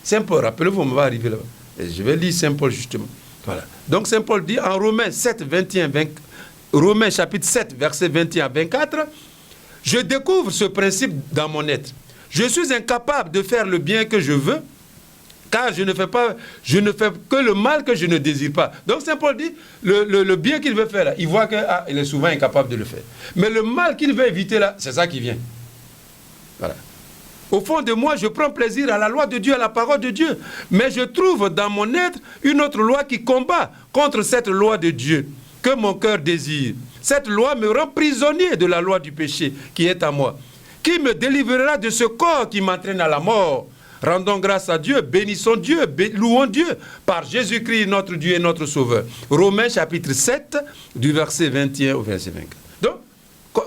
Saint Paul, rappelez-vous, on va arriver là-bas. Et je vais lire Saint Paul justement. Voilà. Donc Saint Paul dit en Romains 7, 21, 20, Romains chapitre 7, versets 21 à 24, « Je découvre ce principe dans mon être. Je suis incapable de faire le bien que je veux, car je ne fais que le mal que je ne désire pas. » Donc Saint Paul dit, le bien qu'il veut faire là, il voit qu'il est souvent incapable de le faire. Mais le mal qu'il veut éviter là, c'est ça qui vient. Voilà. Au fond de moi, je prends plaisir à la loi de Dieu, à la parole de Dieu. Mais je trouve dans mon être une autre loi qui combat contre cette loi de Dieu que mon cœur désire. Cette loi me rend prisonnier de la loi du péché qui est à moi. Qui me délivrera de ce corps qui m'entraîne à la mort? Rendons grâce à Dieu, bénissons Dieu, louons Dieu par Jésus-Christ, notre Dieu et notre Sauveur. Romains chapitre 7, du verset 21 au verset 24. Donc,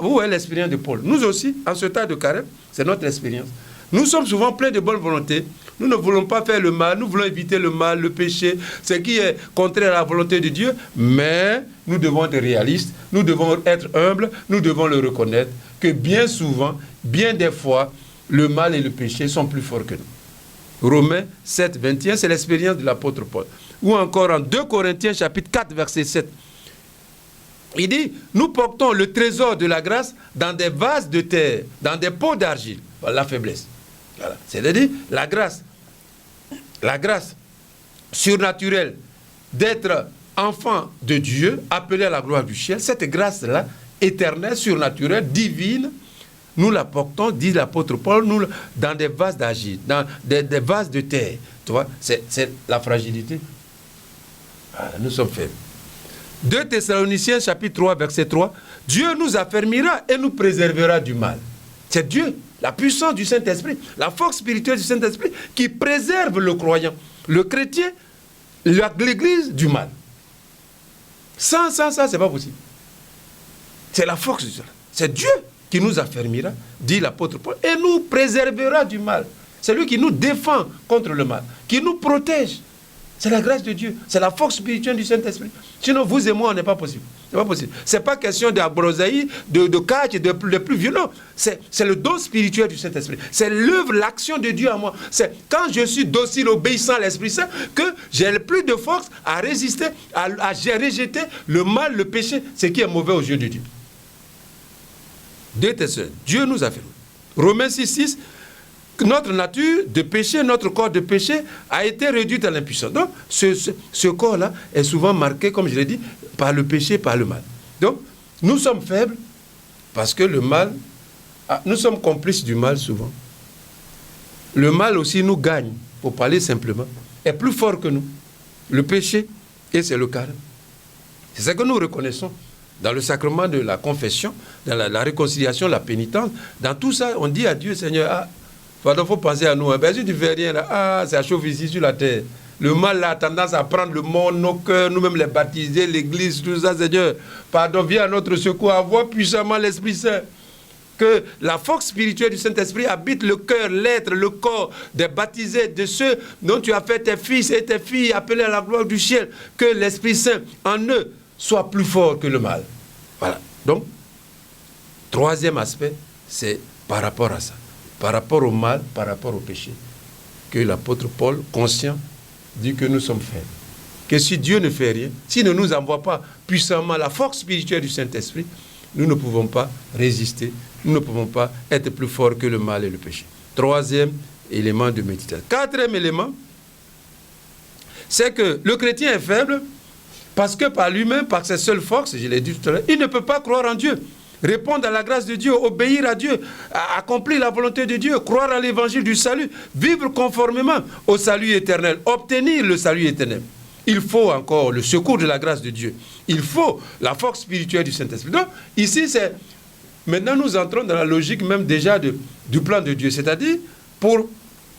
vous voyez l'expérience de Paul. Nous aussi, en ce temps de carême, c'est notre expérience. Nous sommes souvent pleins de bonne volonté. Nous ne voulons pas faire le mal, nous voulons éviter le mal, le péché, ce qui est contraire à la volonté de Dieu. Mais nous devons être réalistes, nous devons être humbles, nous devons le reconnaître que bien souvent, bien des fois, le mal et le péché sont plus forts que nous. Romains 7, 21, c'est l'expérience de l'apôtre Paul. Ou encore en 2 Corinthiens chapitre 4, verset 7. Il dit, nous portons le trésor de la grâce dans des vases de terre, dans des pots d'argile. Voilà la faiblesse. Voilà. C'est-à-dire la grâce surnaturelle d'être enfant de Dieu, appelé à la gloire du ciel, cette grâce-là, éternelle, surnaturelle, divine, nous la portons, dit l'apôtre Paul, nous, dans des vases d'argile, dans des vases de terre. Tu vois, c'est la fragilité. Voilà, nous sommes faibles. 2 Thessaloniciens chapitre 3, verset 3, Dieu nous affermira et nous préservera du mal. C'est Dieu, la puissance du Saint-Esprit, la force spirituelle du Saint-Esprit qui préserve le croyant, le chrétien, l'Église du mal. Sans ça, c'est pas possible. C'est la force du Saint. C'est Dieu qui nous affermira, dit l'apôtre Paul, et nous préservera du mal. C'est lui qui nous défend contre le mal, qui nous protège. C'est la grâce de Dieu, c'est la force spirituelle du Saint-Esprit. Sinon, vous et moi, on n'est pas possible. C'est pas possible. C'est pas question d'abrosaï, de catch, de plus violent. C'est le don spirituel du Saint-Esprit. C'est l'œuvre, l'action de Dieu en moi. C'est quand je suis docile, obéissant à l'Esprit Saint, que j'ai plus de force à résister, à rejeter le mal, le péché, ce qui est mauvais aux yeux de Dieu. 2 Thessaloniciens, Dieu nous a fait. Romains 6, 6, notre nature de péché, notre corps de péché a été réduit à l'impuissance. Donc, ce corps-là est souvent marqué, comme je l'ai dit, par le péché, par le mal. Donc, nous sommes faibles parce que le mal, nous sommes complices du mal souvent. Le mal aussi nous gagne, pour parler simplement, est plus fort que nous. Le péché, et c'est le carême. C'est ça que nous reconnaissons dans le sacrement de la confession, dans la réconciliation, la pénitence. Dans tout ça, on dit à Dieu, Seigneur, il faut penser à nous. Si tu ne fais rien, là, ça chauffe ici sur la terre. Le mal là, a tendance à prendre le monde, nos cœurs, nous-mêmes les baptisés, l'église, tout ça, Seigneur. Pardon, viens à notre secours, envoie puissamment l'Esprit Saint. Que la force spirituelle du Saint-Esprit habite le cœur, l'être, le corps des baptisés, de ceux dont tu as fait tes fils et tes filles appelés à la gloire du ciel. Que l'Esprit Saint en eux soit plus fort que le mal. Voilà. Donc, troisième aspect, c'est par rapport à ça. Par rapport au mal, par rapport au péché, que l'apôtre Paul, conscient, dit que nous sommes faibles. Que si Dieu ne fait rien, s'il ne nous envoie pas puissamment la force spirituelle du Saint-Esprit, nous ne pouvons pas résister, nous ne pouvons pas être plus forts que le mal et le péché. Troisième élément de méditation. Quatrième élément, c'est que le chrétien est faible parce que par lui-même, par ses seules forces, je l'ai dit tout à l'heure, il ne peut pas croire en Dieu. Répondre à la grâce de Dieu, obéir à Dieu, accomplir la volonté de Dieu, croire à l'évangile du salut, vivre conformément au salut éternel, obtenir le salut éternel. Il faut encore le secours de la grâce de Dieu. Il faut la force spirituelle du Saint-Esprit. Donc, ici, c'est... Maintenant, nous entrons dans la logique même déjà du plan de Dieu. C'est-à-dire, pour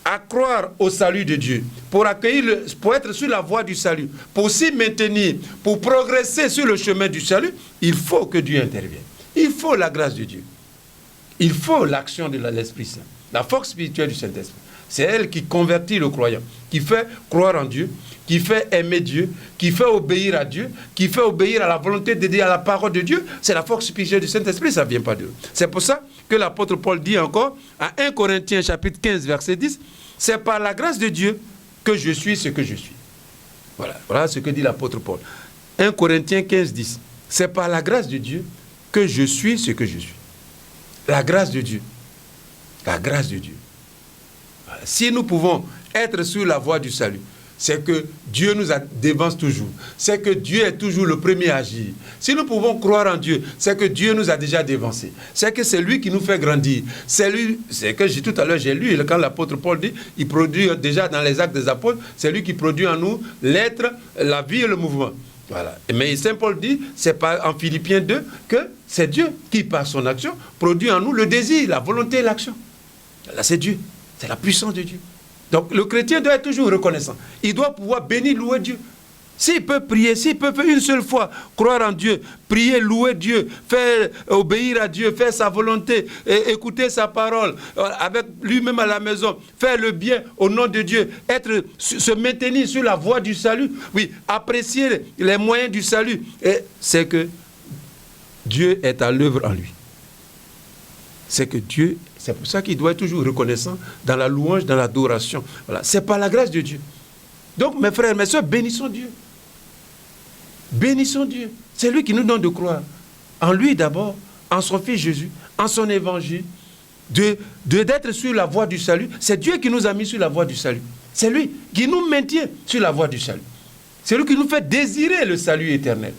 accroire au salut de Dieu, pour être sur la voie du salut, pour s'y maintenir, pour progresser sur le chemin du salut, il faut que Dieu intervienne. Il faut la grâce de Dieu. Il faut l'action de l'Esprit Saint, la force spirituelle du Saint-Esprit. C'est elle qui convertit le croyant, qui fait croire en Dieu, qui fait aimer Dieu, qui fait obéir à Dieu, qui fait obéir à la volonté de Dieu, à la parole de Dieu. C'est la force spirituelle du Saint-Esprit, ça ne vient pas d'eux. C'est pour ça que l'apôtre Paul dit encore, à 1 Corinthiens chapitre 15, verset 10, « C'est par la grâce de Dieu que je suis ce que je suis. » Voilà ce que dit l'apôtre Paul. 1 Corinthiens 15, 10. « C'est par la grâce de Dieu que je suis ce que je suis. » La grâce de Dieu. La grâce de Dieu. Si nous pouvons être sur la voie du salut, c'est que Dieu nous dévance toujours. C'est que Dieu est toujours le premier à agir. Si nous pouvons croire en Dieu, c'est que Dieu nous a déjà dévancés. C'est que c'est lui qui nous fait grandir. C'est que tout à l'heure j'ai lu, quand l'apôtre Paul dit, il produit déjà dans les actes des apôtres, c'est lui qui produit en nous l'être, la vie et le mouvement. Voilà. Mais Saint Paul dit, c'est en Philippiens 2, que c'est Dieu qui, par son action, produit en nous le désir, la volonté et l'action. Là, c'est Dieu. C'est la puissance de Dieu. Donc, le chrétien doit être toujours reconnaissant. Il doit pouvoir bénir, louer Dieu. S'il peut prier, s'il peut faire une seule fois, croire en Dieu, prier, louer Dieu, faire obéir à Dieu, faire sa volonté, écouter sa parole, avec lui-même à la maison, faire le bien au nom de Dieu, se maintenir sur la voie du salut, oui, apprécier les moyens du salut, c'est que Dieu est à l'œuvre en lui. C'est pour ça qu'il doit être toujours reconnaissant dans la louange, dans l'adoration. Voilà. C'est par la grâce de Dieu. Donc, mes frères, mes soeurs, bénissons Dieu. Bénissons Dieu. C'est lui qui nous donne de croire. En lui d'abord, en son Fils Jésus, en son évangile, d'être sur la voie du salut. C'est Dieu qui nous a mis sur la voie du salut. C'est lui qui nous maintient sur la voie du salut. C'est lui qui nous fait désirer le salut éternel.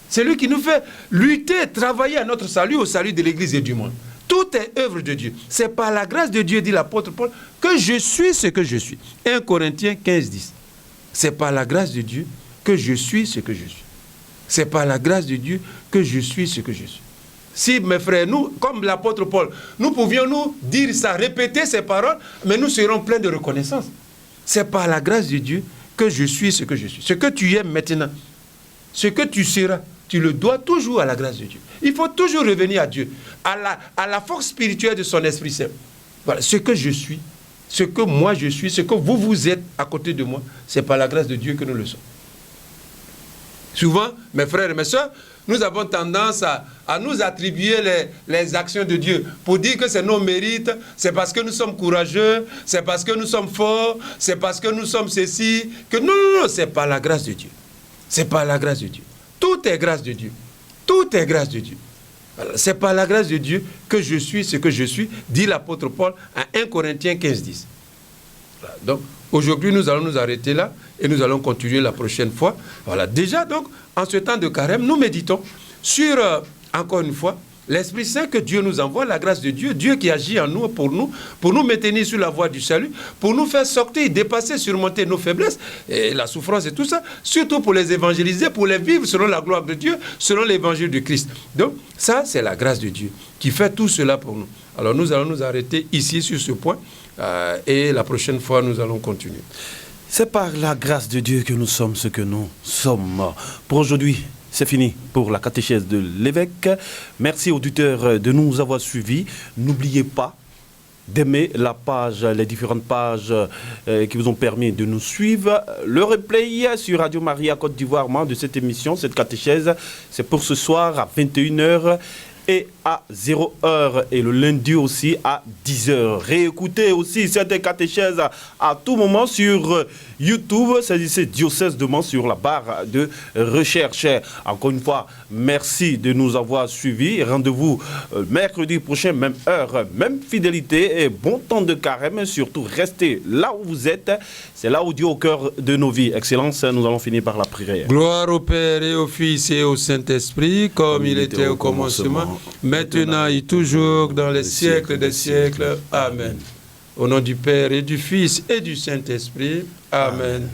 C'est lui qui nous fait lutter, travailler à notre salut, au salut de l'Église et du monde. Tout est œuvre de Dieu. C'est par la grâce de Dieu, dit l'apôtre Paul, que je suis ce que je suis. 1 Corinthiens 15, 10. C'est par la grâce de Dieu que je suis ce que je suis. C'est par la grâce de Dieu que je suis ce que je suis. Si, mes frères, nous, comme l'apôtre Paul, nous pouvions nous dire ça, répéter ces paroles, mais nous serons pleins de reconnaissance. C'est par la grâce de Dieu que je suis ce que je suis. Ce que tu es maintenant, ce que tu seras, tu le dois toujours à la grâce de Dieu. Il faut toujours revenir à Dieu, à la force spirituelle de son Esprit Saint. Voilà, ce que je suis, ce que moi je suis, ce que vous êtes à côté de moi, c'est par la grâce de Dieu que nous le sommes. Souvent, mes frères et mes soeurs, nous avons tendance à nous attribuer les actions de Dieu pour dire que c'est nos mérites, c'est parce que nous sommes courageux, c'est parce que nous sommes forts, c'est parce que nous sommes ceci, que non, c'est par la grâce de Dieu. C'est par la grâce de Dieu. Tout est grâce de Dieu. Tout est grâce de Dieu. C'est par la grâce de Dieu que je suis ce que je suis, dit l'apôtre Paul à 1 Corinthiens 15, 10. Voilà. Donc, aujourd'hui, nous allons nous arrêter là et nous allons continuer la prochaine fois. Voilà. Déjà, donc, en ce temps de carême, nous méditons sur, encore une fois, l'Esprit Saint que Dieu nous envoie, la grâce de Dieu, Dieu qui agit en nous pour nous maintenir sur la voie du salut, pour nous faire sortir, dépasser, surmonter nos faiblesses, et la souffrance et tout ça, surtout pour les évangéliser, pour les vivre selon la gloire de Dieu, selon l'évangile de Christ. Donc, ça, c'est la grâce de Dieu qui fait tout cela pour nous. Alors, nous allons nous arrêter ici sur ce point, et la prochaine fois, nous allons continuer. C'est par la grâce de Dieu que nous sommes ce que nous sommes. Pour aujourd'hui, c'est fini pour la catéchèse de l'évêque. Merci auditeurs de nous avoir suivis. N'oubliez pas d'aimer les différentes pages qui vous ont permis de nous suivre. Le replay sur Radio Maria Côte d'Ivoire de cette émission, cette catéchèse, c'est pour ce soir à 21h et à 0h et le lundi aussi à 10h. Réécoutez aussi cette catéchèse à tout moment sur YouTube, c'est Diocèse de Mans sur la barre de recherche. Encore une fois, merci de nous avoir suivis. Rendez-vous mercredi prochain, même heure, même fidélité et bon temps de carême. Surtout, restez là où vous êtes. C'est là où Dieu au cœur de nos vies. Excellence, nous allons finir par la prière. Gloire au Père et au Fils et au Saint-Esprit, comme il était au commencement, maintenant et toujours, dans les siècles des siècles. Amen. Au nom du Père et du Fils et du Saint-Esprit. Amen.